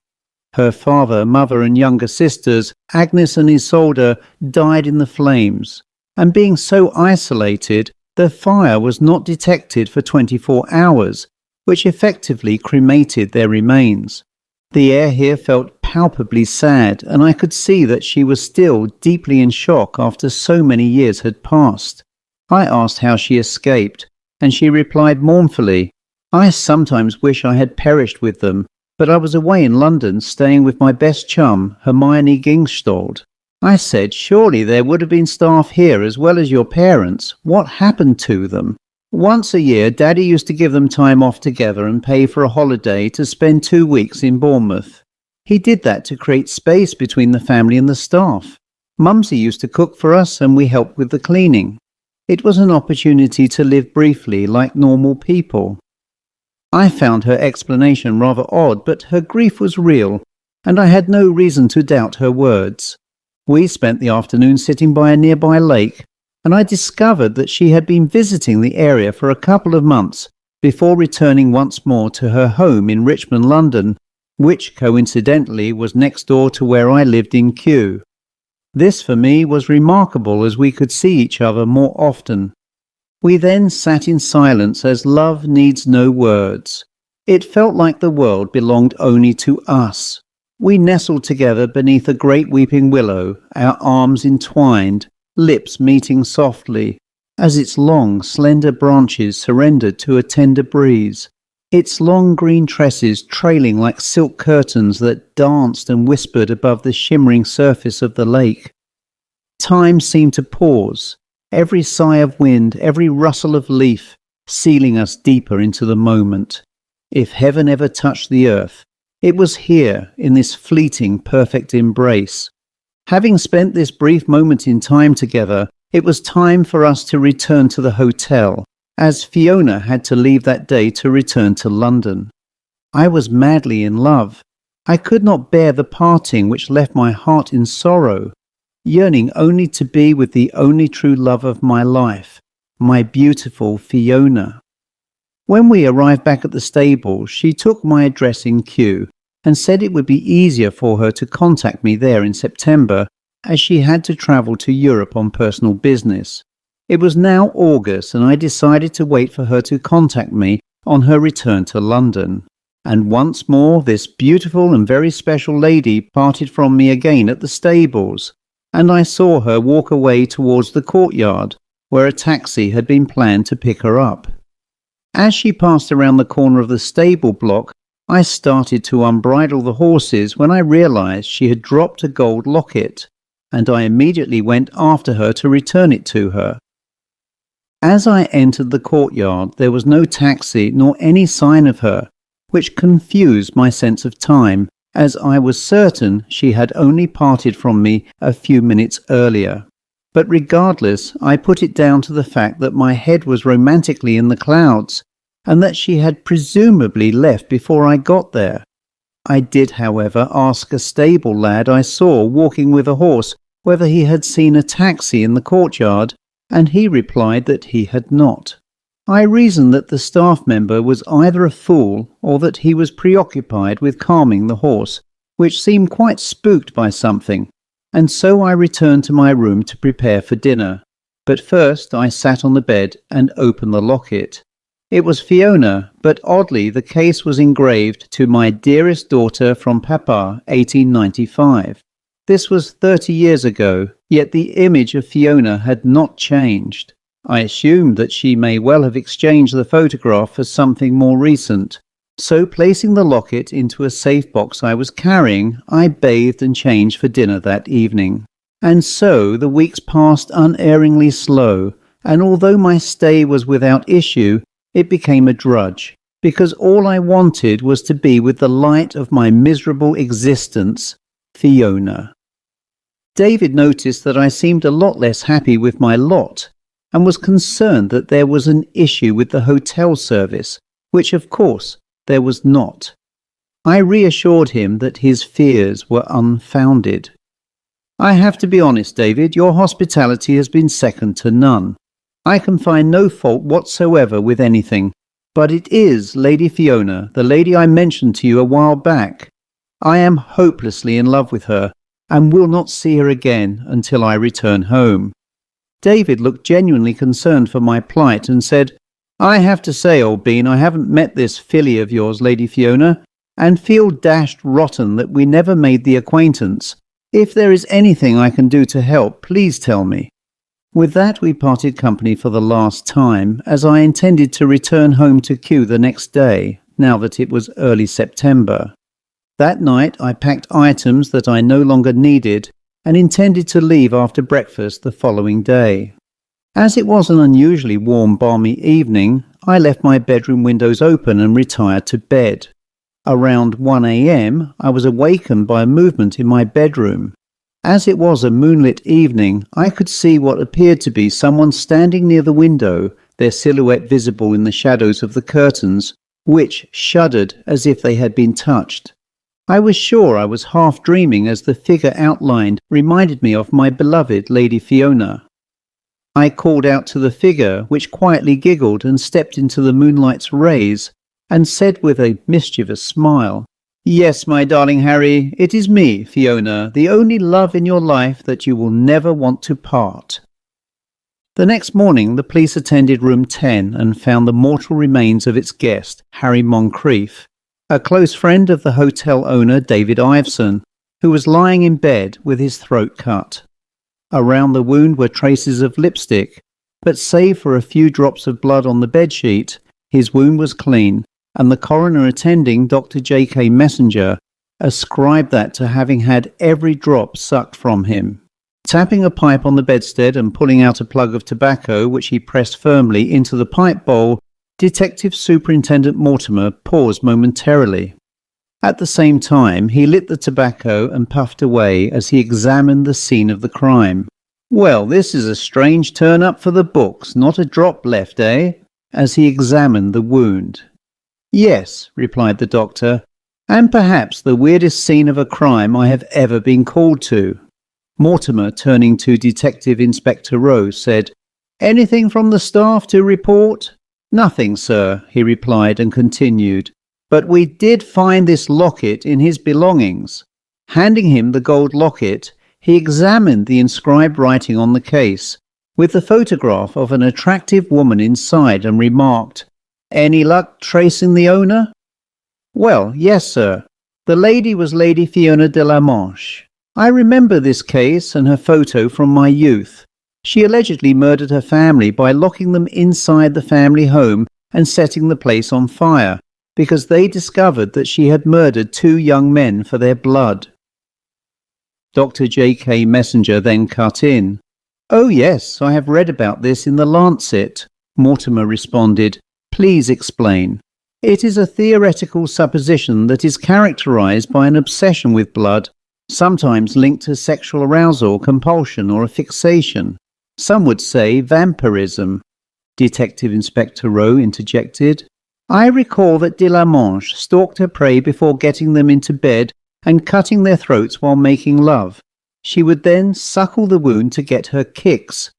Her father, mother and younger sisters, Agnes and Isolde, died in the flames, and being so isolated, the fire was not detected for 24 hours, which effectively cremated their remains. The air here felt palpably sad, and I could see that she was still deeply in shock after so many years had passed. I asked how she escaped, and she replied mournfully, "I sometimes wish I had perished with them, but I was away in London staying with my best chum, Hermione Gingstald." I said, "Surely there would have been staff here as well as your parents. What happened to them?" "Once a year, Daddy used to give them time off together and pay for a holiday to spend 2 weeks in Bournemouth. He did that to create space between the family and the staff. Mumsy used to cook for us and we helped with the cleaning. It was an opportunity to live briefly like normal people." I found her explanation rather odd, but her grief was real, and I had no reason to doubt her words. We spent the afternoon sitting by a nearby lake, and I discovered that she had been visiting the area for a couple of months before returning once more to her home in Richmond, London, which coincidentally was next door to where I lived in Kew. This for me was remarkable as we could see each other more often. We then sat in silence as love needs no words. It felt like the world belonged only to us. We nestled together beneath a great weeping willow, our arms entwined, lips meeting softly, as its long, slender branches surrendered to a tender breeze, its long green tresses trailing like silk curtains that danced and whispered above the shimmering surface of the lake. Time seemed to pause, every sigh of wind, every rustle of leaf, sealing us deeper into the moment. If heaven ever touched the earth, it was here, in this fleeting, perfect embrace. Having spent this brief moment in time together, it was time for us to return to the hotel, as Fiona had to leave that day to return to London. I was madly in love. I could not bear the parting which left my heart in sorrow, yearning only to be with the only true love of my life, my beautiful Fiona. When we arrived back at the stable, she took my address in queue and said it would be easier for her to contact me there in September, as she had to travel to Europe on personal business. It was now August, and I decided to wait for her to contact me on her return to London. And once more this beautiful and very special lady parted from me again at the stables, and I saw her walk away towards the courtyard, where a taxi had been planned to pick her up. As she passed around the corner of the stable block, I started to unbridle the horses when I realized she had dropped a gold locket, and I immediately went after her to return it to her. As I entered the courtyard, there was no taxi nor any sign of her, which confused my sense of time, as I was certain she had only parted from me a few minutes earlier. But regardless, I put it down to the fact that my head was romantically in the clouds, and that she had presumably left before I got there. I did, however, ask a stable lad I saw walking with a horse whether he had seen a taxi in the courtyard, and he replied that he had not. I reasoned that the staff member was either a fool or that he was preoccupied with calming the horse, which seemed quite spooked by something, and so I returned to my room to prepare for dinner. But first I sat on the bed and opened the locket. It was Fiona, but oddly the case was engraved to "My dearest daughter from Papa, 1895. This was 30 years ago, yet the image of Fiona had not changed. I assumed that she may well have exchanged the photograph for something more recent. So placing the locket into a safe box I was carrying, I bathed and changed for dinner that evening. And so the weeks passed unerringly slow, and although my stay was without issue, it became a drudge, because all I wanted was to be with the light of my miserable existence, Fiona. David noticed that I seemed a lot less happy with my lot, and was concerned that there was an issue with the hotel service, which of course there was not. I reassured him that his fears were unfounded. "I have to be honest, David, your hospitality has been second to none. I can find no fault whatsoever with anything, but it is Lady Fiona, the lady I mentioned to you a while back. I am hopelessly in love with her, and will not see her again until I return home." David looked genuinely concerned for my plight and said, "I have to say, old bean, I haven't met this filly of yours, Lady Fiona, and feel dashed rotten that we never made the acquaintance. If there is anything I can do to help, please tell me." With that we parted company for the last time, as I intended to return home to Kew the next day, now that it was early September. That night I packed items that I no longer needed, and intended to leave after breakfast the following day. As it was an unusually warm, balmy evening, I left my bedroom windows open and retired to bed. Around 1 a.m, I was awakened by a movement in my bedroom. As it was a moonlit evening, I could see what appeared to be someone standing near the window, their silhouette visible in the shadows of the curtains, which shuddered as if they had been touched. I was sure I was half dreaming, as the figure outlined reminded me of my beloved Lady Fiona. I called out to the figure, which quietly giggled and stepped into the moonlight's rays, and said with a mischievous smile, "Yes, my darling Harry, it is me, Fiona, the only love in your life that you will never want to part." The next morning the police attended room 10 and found the mortal remains of its guest, Harry Moncrief, a close friend of the hotel owner David Iveson, who was lying in bed with his throat cut. Around the wound were traces of lipstick, but save for a few drops of blood on the bedsheet, his wound was clean, and the coroner attending, Dr. J.K. Messenger, ascribed that to having had every drop sucked from him. Tapping a pipe on the bedstead and pulling out a plug of tobacco, which he pressed firmly into the pipe bowl, Detective Superintendent Mortimer paused momentarily. At the same time, he lit the tobacco and puffed away as he examined the scene of the crime. "Well, this is a strange turn-up for the books. Not a drop left, eh?" as he examined the wound. "Yes," replied the doctor, "and perhaps the weirdest scene of a crime I have ever been called to." Mortimer, turning to Detective Inspector Rowe, said, "Anything from the staff to report?" "Nothing, sir," he replied, and continued, "but we did find this locket in his belongings." Handing him the gold locket, he examined the inscribed writing on the case, with the photograph of an attractive woman inside, and remarked, "Any luck tracing the owner?" "Well, yes, sir. The lady was Lady Fiona de la Manche. I remember this case and her photo from my youth. She allegedly murdered her family by locking them inside the family home and setting the place on fire, because they discovered that she had murdered 2 young men for their blood." Dr. J.K. Messenger then cut in. "Oh yes, I have read about this in the Lancet." Mortimer responded, "Please explain." "It is a theoretical supposition that is characterized by an obsession with blood, sometimes linked to sexual arousal, compulsion, or a fixation. Some would say vampirism." Detective Inspector Rowe interjected. "I recall that de la Manche stalked her prey before getting them into bed and cutting their throats while making love. She would then suckle the wound to get her kicks."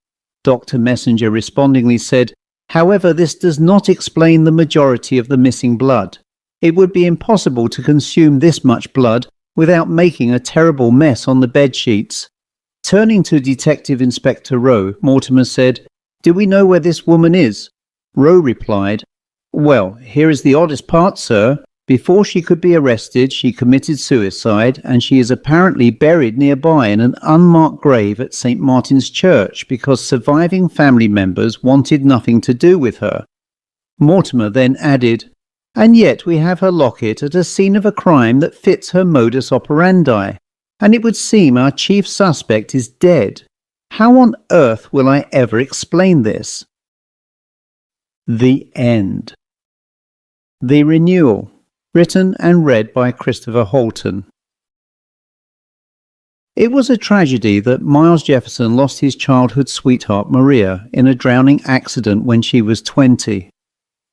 Dr. Messenger respondingly said, "However, this does not explain the majority of the missing blood. It would be impossible to consume this much blood without making a terrible mess on the bed sheets." Turning to Detective Inspector Rowe, Mortimer said, "Do we know where this woman is?" Rowe replied, "Well, here is the oddest part, sir. Before she could be arrested, she committed suicide, and she is apparently buried nearby in an unmarked grave at St. Martin's Church because surviving family members wanted nothing to do with her." Mortimer then added, "And yet we have her locket at a scene of a crime that fits her modus operandi, and it would seem our chief suspect is dead. How on earth will I ever explain this?" The End. The Renewal. Written and read by Christopher Halton. It was a tragedy that Miles Jefferson lost his childhood sweetheart Maria in a drowning accident when she was 20.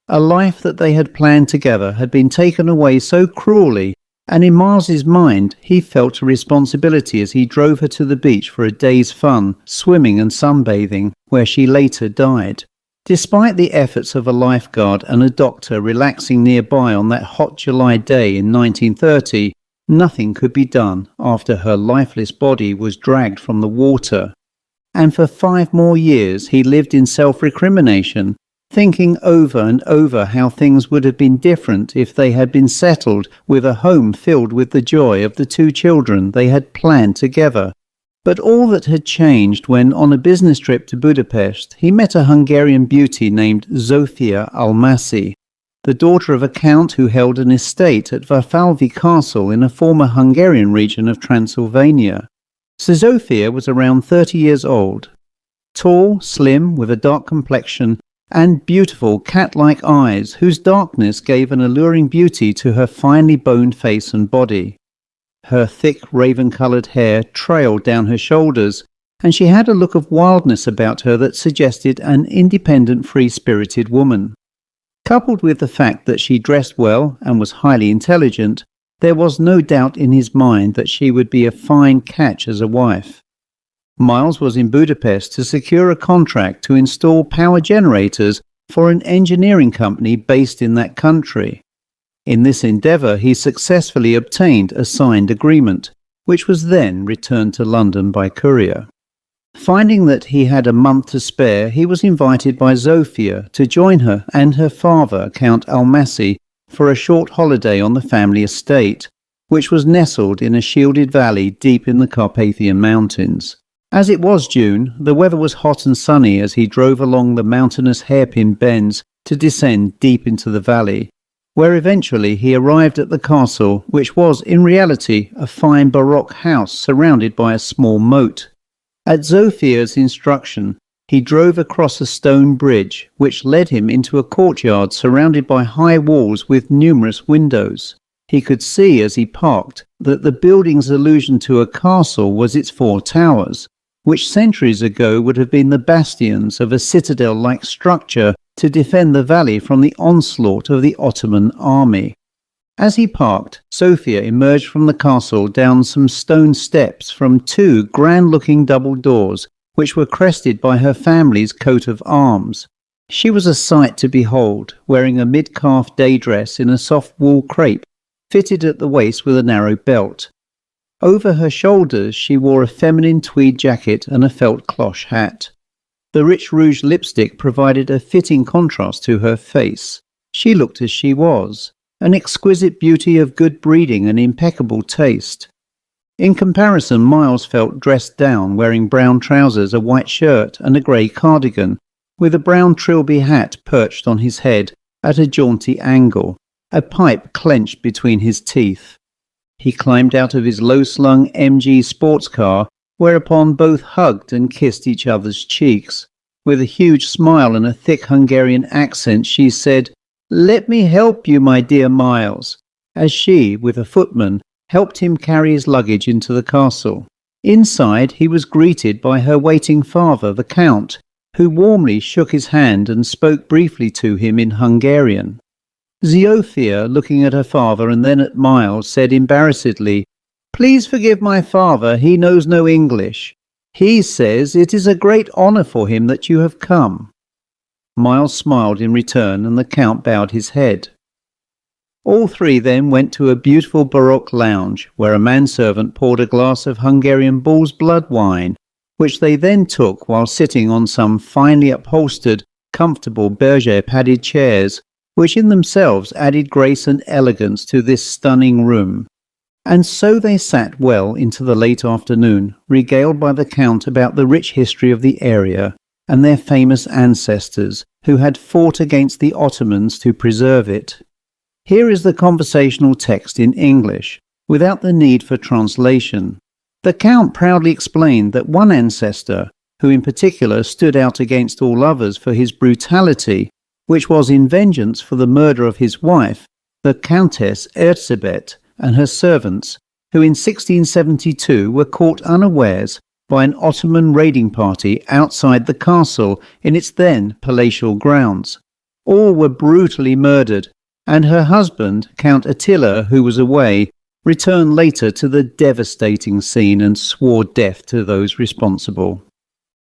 A life that they had planned together had been taken away so cruelly, and in Miles's mind he felt a responsibility as he drove her to the beach for a day's fun, swimming and sunbathing, where she later died. Despite the efforts of a lifeguard and a doctor relaxing nearby on that hot July day in 1930, nothing could be done after her lifeless body was dragged from the water. And for 5 more years he lived in self-recrimination, thinking over and over how things would have been different if they had been settled with a home filled with the joy of the 2 children they had planned together. But all that had changed when, on a business trip to Budapest, he met a Hungarian beauty named Zofia Almasi, the daughter of a count who held an estate at Vafalvi Castle in a former Hungarian region of Transylvania. Zofia was around 30 years old. Tall, slim, with a dark complexion, and beautiful cat-like eyes whose darkness gave an alluring beauty to her finely boned face and body. Her thick raven-coloured hair trailed down her shoulders, and she had a look of wildness about her that suggested an independent, free-spirited woman. Coupled with the fact that she dressed well and was highly intelligent, there was no doubt in his mind that she would be a fine catch as a wife. Miles was in Budapest to secure a contract to install power generators for an engineering company based in that country. In this endeavour he successfully obtained a signed agreement, which was then returned to London by courier. Finding that he had a month to spare, he was invited by Zofia to join her and her father, Count Almasi, for a short holiday on the family estate, which was nestled in a shielded valley deep in the Carpathian Mountains. As it was June, the weather was hot and sunny as he drove along the mountainous hairpin bends to descend deep into the valley, where eventually he arrived at the castle, which was in reality a fine Baroque house surrounded by a small moat. At Zofia's instruction, he drove across a stone bridge, which led him into a courtyard surrounded by high walls with numerous windows. He could see as he parked that the building's allusion to a castle was its 4 towers, which centuries ago would have been the bastions of a citadel-like structure to defend the valley from the onslaught of the Ottoman army. As he parked, Sophia emerged from the castle down some stone steps from two grand-looking double doors, which were crested by her family's coat of arms. She was a sight to behold, wearing a mid-calf day dress in a soft wool crepe, fitted at the waist with a narrow belt. Over her shoulders she wore a feminine tweed jacket and a felt cloche hat. The rich rouge lipstick provided a fitting contrast to her face. She looked as she was, an exquisite beauty of good breeding and impeccable taste. In comparison, Miles felt dressed down, wearing brown trousers, a white shirt and a grey cardigan, with a brown trilby hat perched on his head at a jaunty angle, a pipe clenched between his teeth. He climbed out of his low-slung MG sports car, whereupon both hugged and kissed each other's cheeks. With a huge smile and a thick Hungarian accent, she said, "Let me help you, my dear Miles," as she, with a footman, helped him carry his luggage into the castle. Inside, he was greeted by her waiting father, the Count, who warmly shook his hand and spoke briefly to him in Hungarian. Sophia, looking at her father and then at Miles, said embarrassedly, "Please forgive my father, he knows no English. He says it is a great honour for him that you have come." Miles smiled in return, and the Count bowed his head. All three then went to a beautiful Baroque lounge, where a manservant poured a glass of Hungarian bull's blood wine, which they then took while sitting on some finely upholstered, comfortable berger-padded chairs, which in themselves added grace and elegance to this stunning room. And so they sat well into the late afternoon, regaled by the Count about the rich history of the area and their famous ancestors, who had fought against the Ottomans to preserve it. Here is the conversational text in English, without the need for translation. The Count proudly explained that one ancestor, who in particular stood out against all others for his brutality, which was in vengeance for the murder of his wife, the Countess Erzsébet, and her servants, who in 1672 were caught unawares by an Ottoman raiding party outside the castle in its then palatial grounds. All were brutally murdered, and her husband, Count Attila, who was away, returned later to the devastating scene and swore death to those responsible.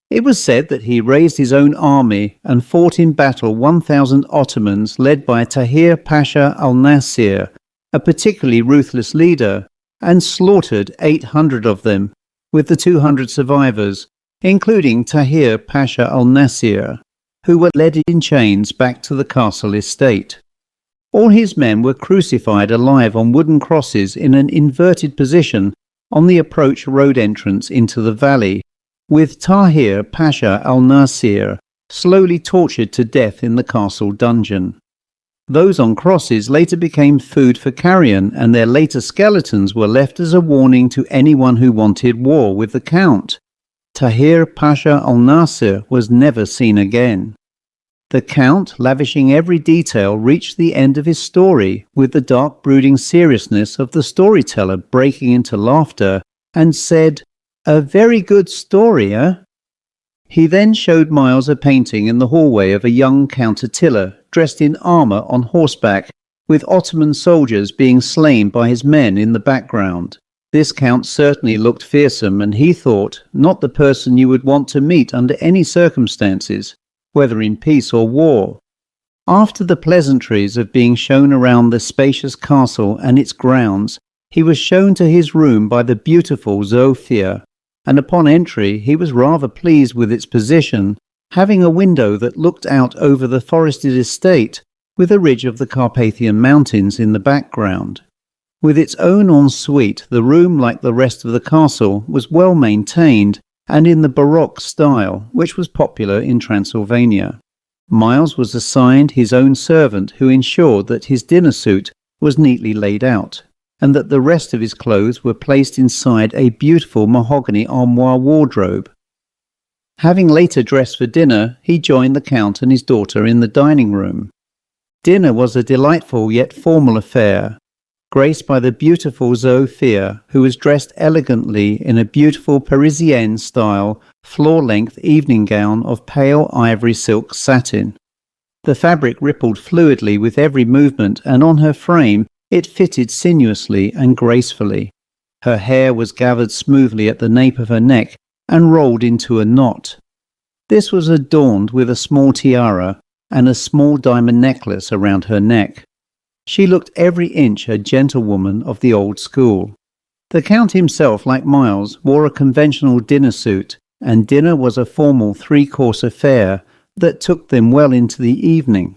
It was said that he raised his own army and fought in battle 1,000 Ottomans led by Tahir Pasha al-Nasir, a particularly ruthless leader, and slaughtered 800 of them, with the 200 survivors, including Tahir Pasha al-Nasir, who were led in chains back to the castle estate. All his men were crucified alive on wooden crosses in an inverted position on the approach road entrance into the valley, with Tahir Pasha al-Nasir slowly tortured to death in the castle dungeon. Those on crosses later became food for carrion, and their later skeletons were left as a warning to anyone who wanted war with the Count. Tahir Pasha al-Nasir was never seen again. The Count, lavishing every detail, reached the end of his story, with the dark brooding seriousness of the storyteller breaking into laughter, and said, "A very good story, eh?" He then showed Miles a painting in the hallway of a young Count Attila, dressed in armour on horseback, with Ottoman soldiers being slain by his men in the background. This Count certainly looked fearsome, and he thought, not the person you would want to meet under any circumstances, whether in peace or war. After the pleasantries of being shown around the spacious castle and its grounds, he was shown to his room by the beautiful Sophia, and upon entry he was rather pleased with its position, having a window that looked out over the forested estate, with a ridge of the Carpathian Mountains in the background. With its own ensuite, the room, like the rest of the castle, was well maintained, and in the Baroque style, which was popular in Transylvania. Miles was assigned his own servant, who ensured that his dinner suit was neatly laid out, and that the rest of his clothes were placed inside a beautiful mahogany armoire wardrobe. Having later dressed for dinner, he joined the Count and his daughter in the dining room. Dinner was a delightful yet formal affair, graced by the beautiful Sophia, who was dressed elegantly in a beautiful Parisienne-style, floor-length evening gown of pale ivory silk satin. The fabric rippled fluidly with every movement, and on her frame it fitted sinuously and gracefully. Her hair was gathered smoothly at the nape of her neck and rolled into a knot. This was adorned with a small tiara and a small diamond necklace around her neck. She looked every inch a gentlewoman of the old school. The Count himself, like Miles, wore a conventional dinner suit, and dinner was a formal three-course affair that took them well into the evening.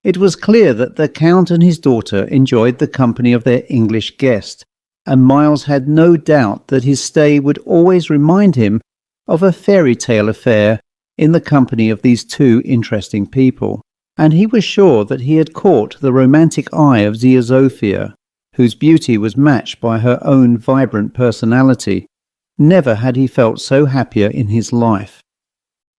It was clear that the Count and his daughter enjoyed the company of their English guest, and Miles had no doubt that his stay would always remind him of a fairy tale affair in the company of these two interesting people, and he was sure that he had caught the romantic eye of Zofia, whose beauty was matched by her own vibrant personality. Never had he felt so happier in his life.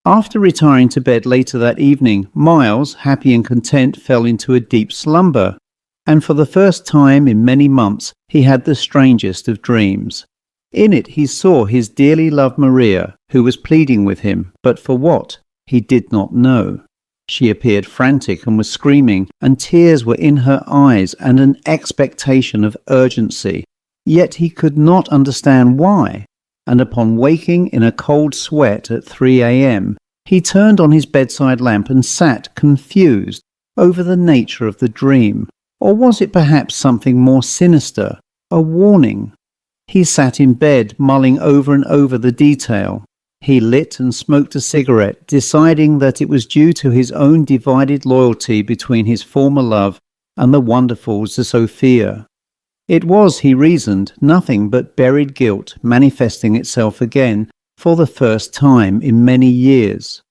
After retiring to bed later that evening, Miles, happy and content, fell into a deep slumber, and for the first time in many months he had the strangest of dreams. In it he saw his dearly loved Maria, who was pleading with him, but for what, he did not know. She appeared frantic and was screaming, and tears were in her eyes and an expectation of urgency. Yet he could not understand why, and upon waking in a cold sweat at 3 a.m., he turned on his bedside lamp and sat confused over the nature of the dream. Or was it perhaps something more sinister, a warning? He sat in bed, mulling over and over the detail. He lit and smoked a cigarette, deciding that it was due to his own divided loyalty between his former love and the wonderful Zofia. It was, he reasoned, nothing but buried guilt manifesting itself again for the first time in many years.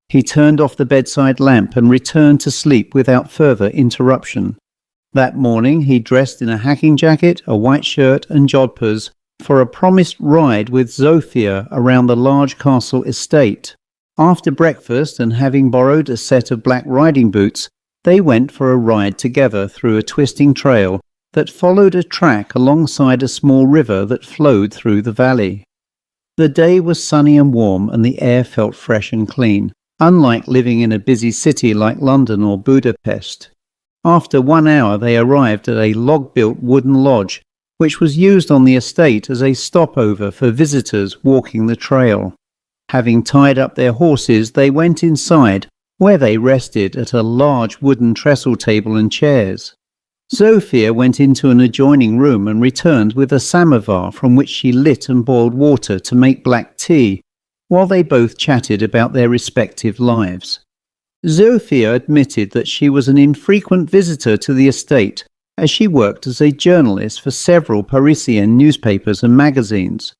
He turned off the bedside lamp and returned to sleep without further interruption. That morning he dressed in a hacking jacket, a white shirt and jodhpurs for a promised ride with Zofia around the large castle estate. After breakfast, and having borrowed a set of black riding boots, they went for a ride together through a twisting trail that followed a track alongside a small river that flowed through the valley. The day was sunny and warm, and the air felt fresh and clean, unlike living in a busy city like London or Budapest. After 1 hour they arrived at a log-built wooden lodge, which was used on the estate as a stopover for visitors walking the trail. Having tied up their horses, they went inside, where they rested at a large wooden trestle table and chairs. Zofia went into an adjoining room and returned with a samovar from which she lit and boiled water to make black tea, while they both chatted about their respective lives. Zofia admitted that she was an infrequent visitor to the estate, as she worked as a journalist for several Parisian newspapers and magazines.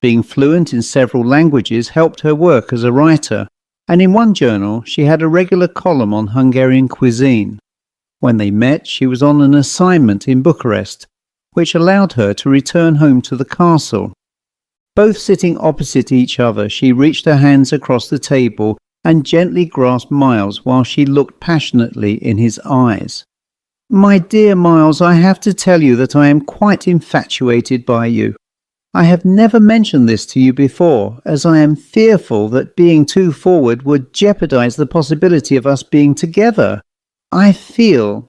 Being fluent in several languages helped her work as a writer, and in one journal she had a regular column on Hungarian cuisine. When they met, she was on an assignment in Bucharest, which allowed her to return home to the castle. Both sitting opposite each other, she reached her hands across the table and gently grasped Miles while she looked passionately in his eyes. "My dear Miles, I have to tell you that I am quite infatuated by you. I have never mentioned this to you before, as I am fearful that being too forward would jeopardize the possibility of us being together. I feel,"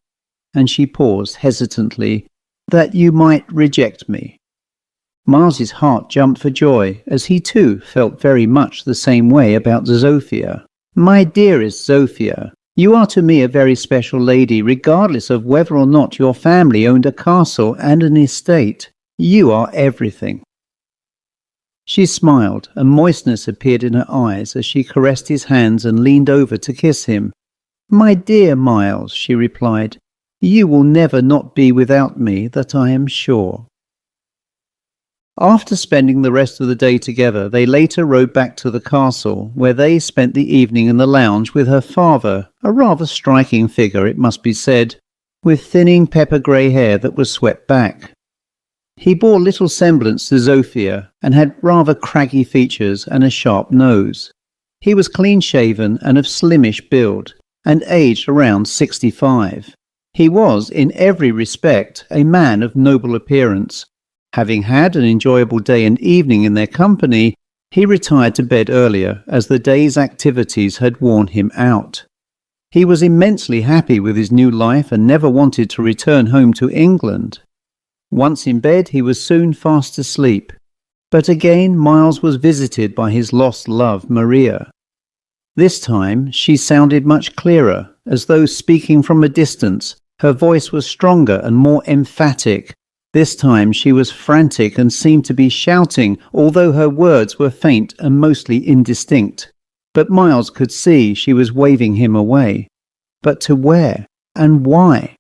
and she paused hesitantly, "that you might reject me." Miles's heart jumped for joy, as he too felt very much the same way about Zofia. "My dearest Zofia, you are to me a very special lady, regardless of whether or not your family owned a castle and an estate. You are everything." She smiled, and moistness appeared in her eyes as she caressed his hands and leaned over to kiss him. "My dear Miles," she replied, "you will never not be without me, that I am sure." After spending the rest of the day together, they later rode back to the castle, where they spent the evening in the lounge with her father, a rather striking figure, it must be said, with thinning pepper-grey hair that was swept back. He bore little semblance to Zofia, and had rather craggy features and a sharp nose. He was clean-shaven and of slimmish build, and aged around 65. He was, in every respect, a man of noble appearance. Having had an enjoyable day and evening in their company, he retired to bed earlier, as the day's activities had worn him out. He was immensely happy with his new life and never wanted to return home to England. Once in bed, he was soon fast asleep. But again, Miles was visited by his lost love, Maria. This time, she sounded much clearer, as though speaking from a distance. Her voice was stronger and more emphatic. This time she was frantic and seemed to be shouting, although her words were faint and mostly indistinct. But Miles could see she was waving him away. But to where? And why?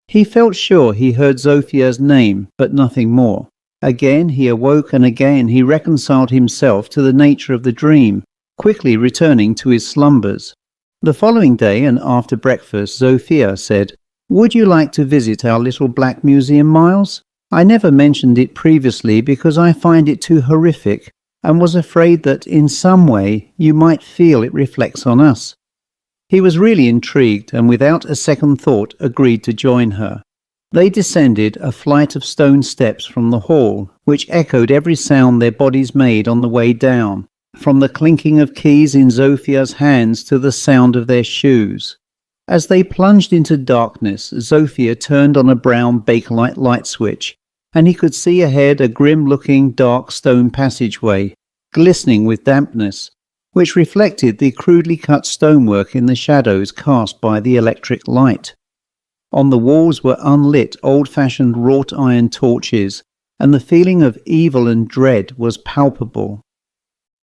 He felt sure he heard Zophia's name, but nothing more. Again he awoke, and again he reconciled himself to the nature of the dream, quickly returning to his slumbers. The following day, and after breakfast, Sophia said, "Would you like to visit our little black museum, Miles? I never mentioned it previously because I find it too horrific, and was afraid that in some way you might feel it reflects on us." He was really intrigued, and without a second thought agreed to join her. They descended a flight of stone steps from the hall, which echoed every sound their bodies made on the way down, from the clinking of keys in Zophia's hands to the sound of their shoes. As they plunged into darkness, Sophia turned on a brown bakelite light switch, and he could see ahead a grim-looking dark stone passageway, glistening with dampness, which reflected the crudely cut stonework in the shadows cast by the electric light. On the walls were unlit, old-fashioned wrought-iron torches, and the feeling of evil and dread was palpable.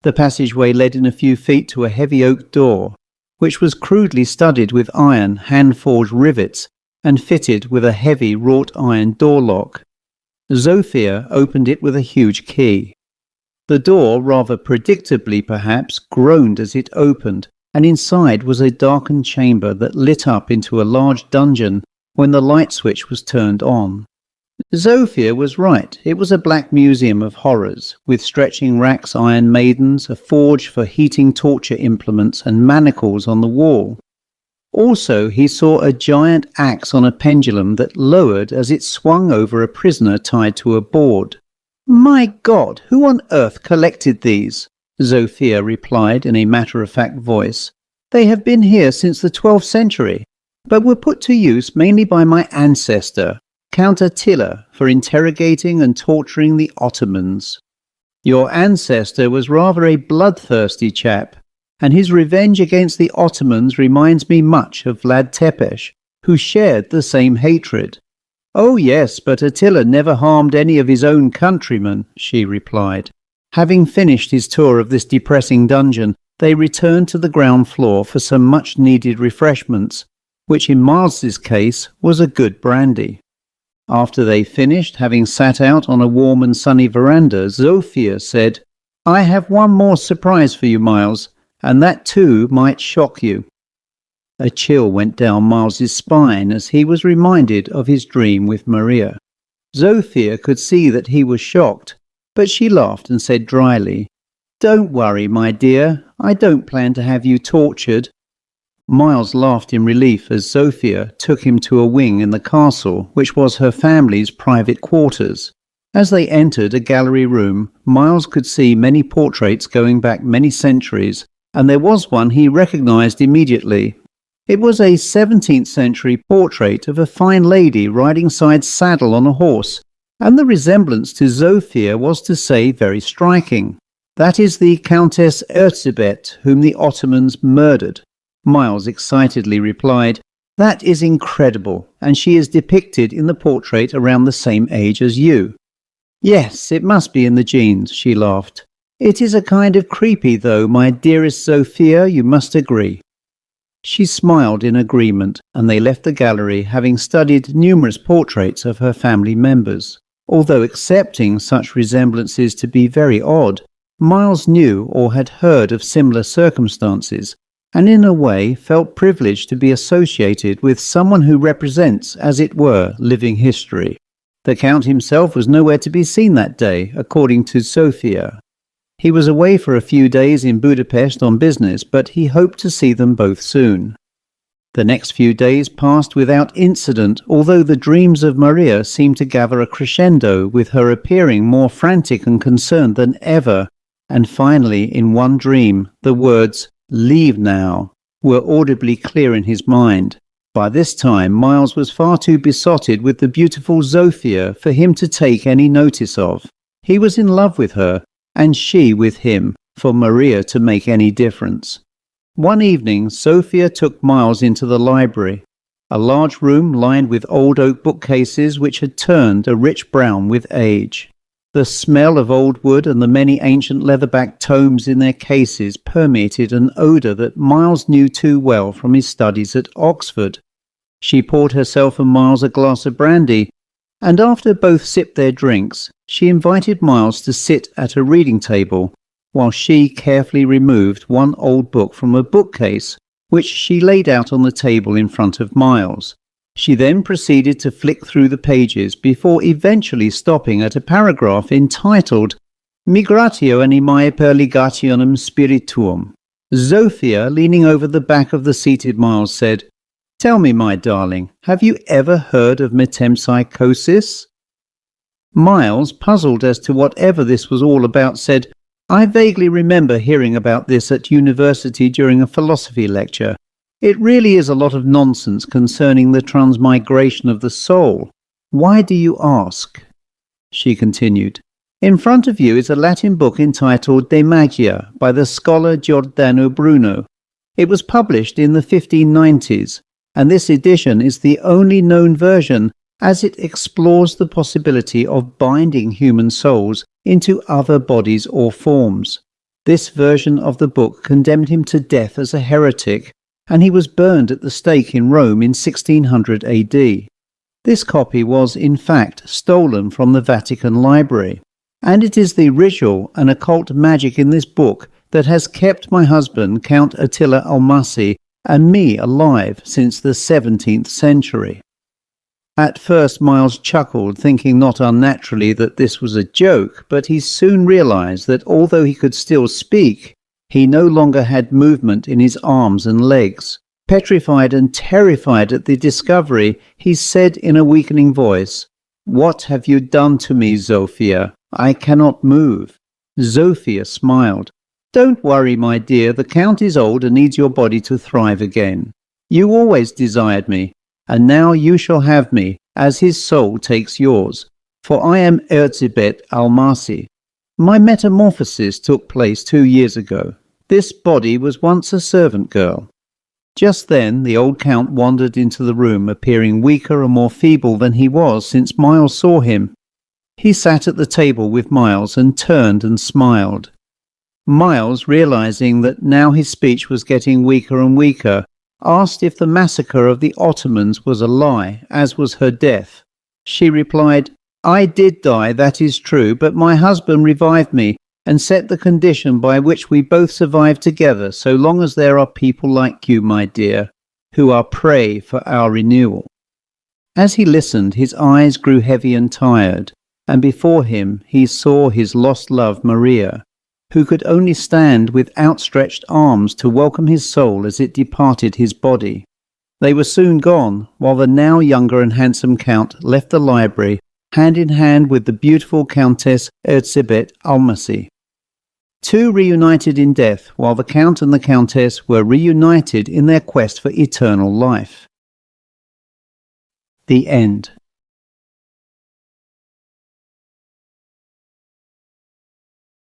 The passageway led in a few feet to a heavy oak door, which was crudely studded with iron, hand-forged rivets, and fitted with a heavy wrought-iron door lock. Sophia opened it with a huge key. The door, rather predictably perhaps, groaned as it opened, and inside was a darkened chamber that lit up into a large dungeon when the light switch was turned on. Sophia was right. It was a black museum of horrors, with stretching racks, iron maidens, a forge for heating torture implements, and manacles on the wall. Also, he saw a giant axe on a pendulum that lowered as it swung over a prisoner tied to a board. "My God, who on earth collected these?" Sophia replied in a matter-of-fact voice. "They have been here since the 12th century, but were put to use mainly by my ancestor, Count Attila, for interrogating and torturing the Ottomans. Your ancestor was rather a bloodthirsty chap, and his revenge against the Ottomans reminds me much of Vlad Tepes, who shared the same hatred." "Oh yes, but Attila never harmed any of his own countrymen," she replied. Having finished his tour of this depressing dungeon, they returned to the ground floor for some much-needed refreshments, which in Miles's case was a good brandy. After they finished, having sat out on a warm and sunny veranda, Sophia said, "I have one more surprise for you, Miles, and that too might shock you." A chill went down Miles's spine as he was reminded of his dream with Maria. Sophia could see that he was shocked, but she laughed and said dryly, "Don't worry, my dear, I don't plan to have you tortured." Miles laughed in relief as Sophia took him to a wing in the castle, which was her family's private quarters. As they entered a gallery room, Miles could see many portraits going back many centuries, and there was one he recognized immediately. It was a 17th century portrait of a fine lady riding side saddle on a horse, and the resemblance to Sophia was, to say, very striking. "That is the Countess Erzsébet, whom the Ottomans murdered." Miles excitedly replied, "That is incredible, and she is depicted in the portrait around the same age as you." "Yes, it must be in the genes," she laughed. "It is a kind of creepy, though, my dearest Sophia, you must agree." She smiled in agreement, and they left the gallery, having studied numerous portraits of her family members. Although accepting such resemblances to be very odd, Miles knew or had heard of similar circumstances, and in a way felt privileged to be associated with someone who represents, as it were, living history. The Count himself was nowhere to be seen that day, according to Sophia. He was away for a few days in Budapest on business, but he hoped to see them both soon. The next few days passed without incident, although the dreams of Maria seemed to gather a crescendo, with her appearing more frantic and concerned than ever, and finally, in one dream, the words, "Leave now," were audibly clear in his mind. By this time, Miles was far too besotted with the beautiful Sophia for him to take any notice of. He was in love with her, and she with him, for Maria to make any difference. One evening, Sophia took Miles into the library, a large room lined with old oak bookcases which had turned a rich brown with age. The smell of old wood and the many ancient leather-backed tomes in their cases permeated an odour that Miles knew too well from his studies at Oxford. She poured herself and Miles a glass of brandy, and after both sipped their drinks, she invited Miles to sit at a reading table, while she carefully removed one old book from a bookcase, which she laid out on the table in front of Miles. She then proceeded to flick through the pages before eventually stopping at a paragraph entitled Migratio animae per ligationem spirituum. Sophia, leaning over the back of the seated Miles, said, "Tell me, my darling, have you ever heard of metempsychosis?" Miles, puzzled as to whatever this was all about, said, "I vaguely remember hearing about this at university during a philosophy lecture. It really is a lot of nonsense concerning the transmigration of the soul. Why do you ask?" She continued, "In front of you is a Latin book entitled De Magia by the scholar Giordano Bruno. It was published in the 1590s, and this edition is the only known version, as it explores the possibility of binding human souls into other bodies or forms. This version of the book condemned him to death as a heretic, and he was burned at the stake in Rome in 1600 AD. This copy was, in fact, stolen from the Vatican Library, and it is the ritual and occult magic in this book that has kept my husband, Count Attila Almasi, and me alive since the 17th century." At first Miles chuckled, thinking not unnaturally that this was a joke, but he soon realized that although he could still speak, he no longer had movement in his arms and legs. Petrified and terrified at the discovery, he said in a weakening voice, "What have you done to me, Sophia? I cannot move." Sophia smiled. "Don't worry, my dear, the Count is old and needs your body to thrive again. You always desired me, and now you shall have me, as his soul takes yours, for I am Erzsébet Almasi. My metamorphosis took place 2 years ago. This body was once a servant girl." Just then the old Count wandered into the room, appearing weaker and more feeble than he was since Miles saw him. He sat at the table with Miles and turned and smiled. Miles, realizing that now his speech was getting weaker and weaker, asked if the massacre of the Ottomans was a lie, as was her death. She replied, "I did die, that is true, but my husband revived me and set the condition by which we both survive together, so long as there are people like you, my dear, who are prey for our renewal." As he listened, his eyes grew heavy and tired, and before him he saw his lost love, Maria, who could only stand with outstretched arms to welcome his soul as it departed his body. They were soon gone, while the now younger and handsome Count left the library, hand in hand with the beautiful Countess Erzsébet Almasi. Two reunited in death, while the Count and the Countess were reunited in their quest for eternal life. The end.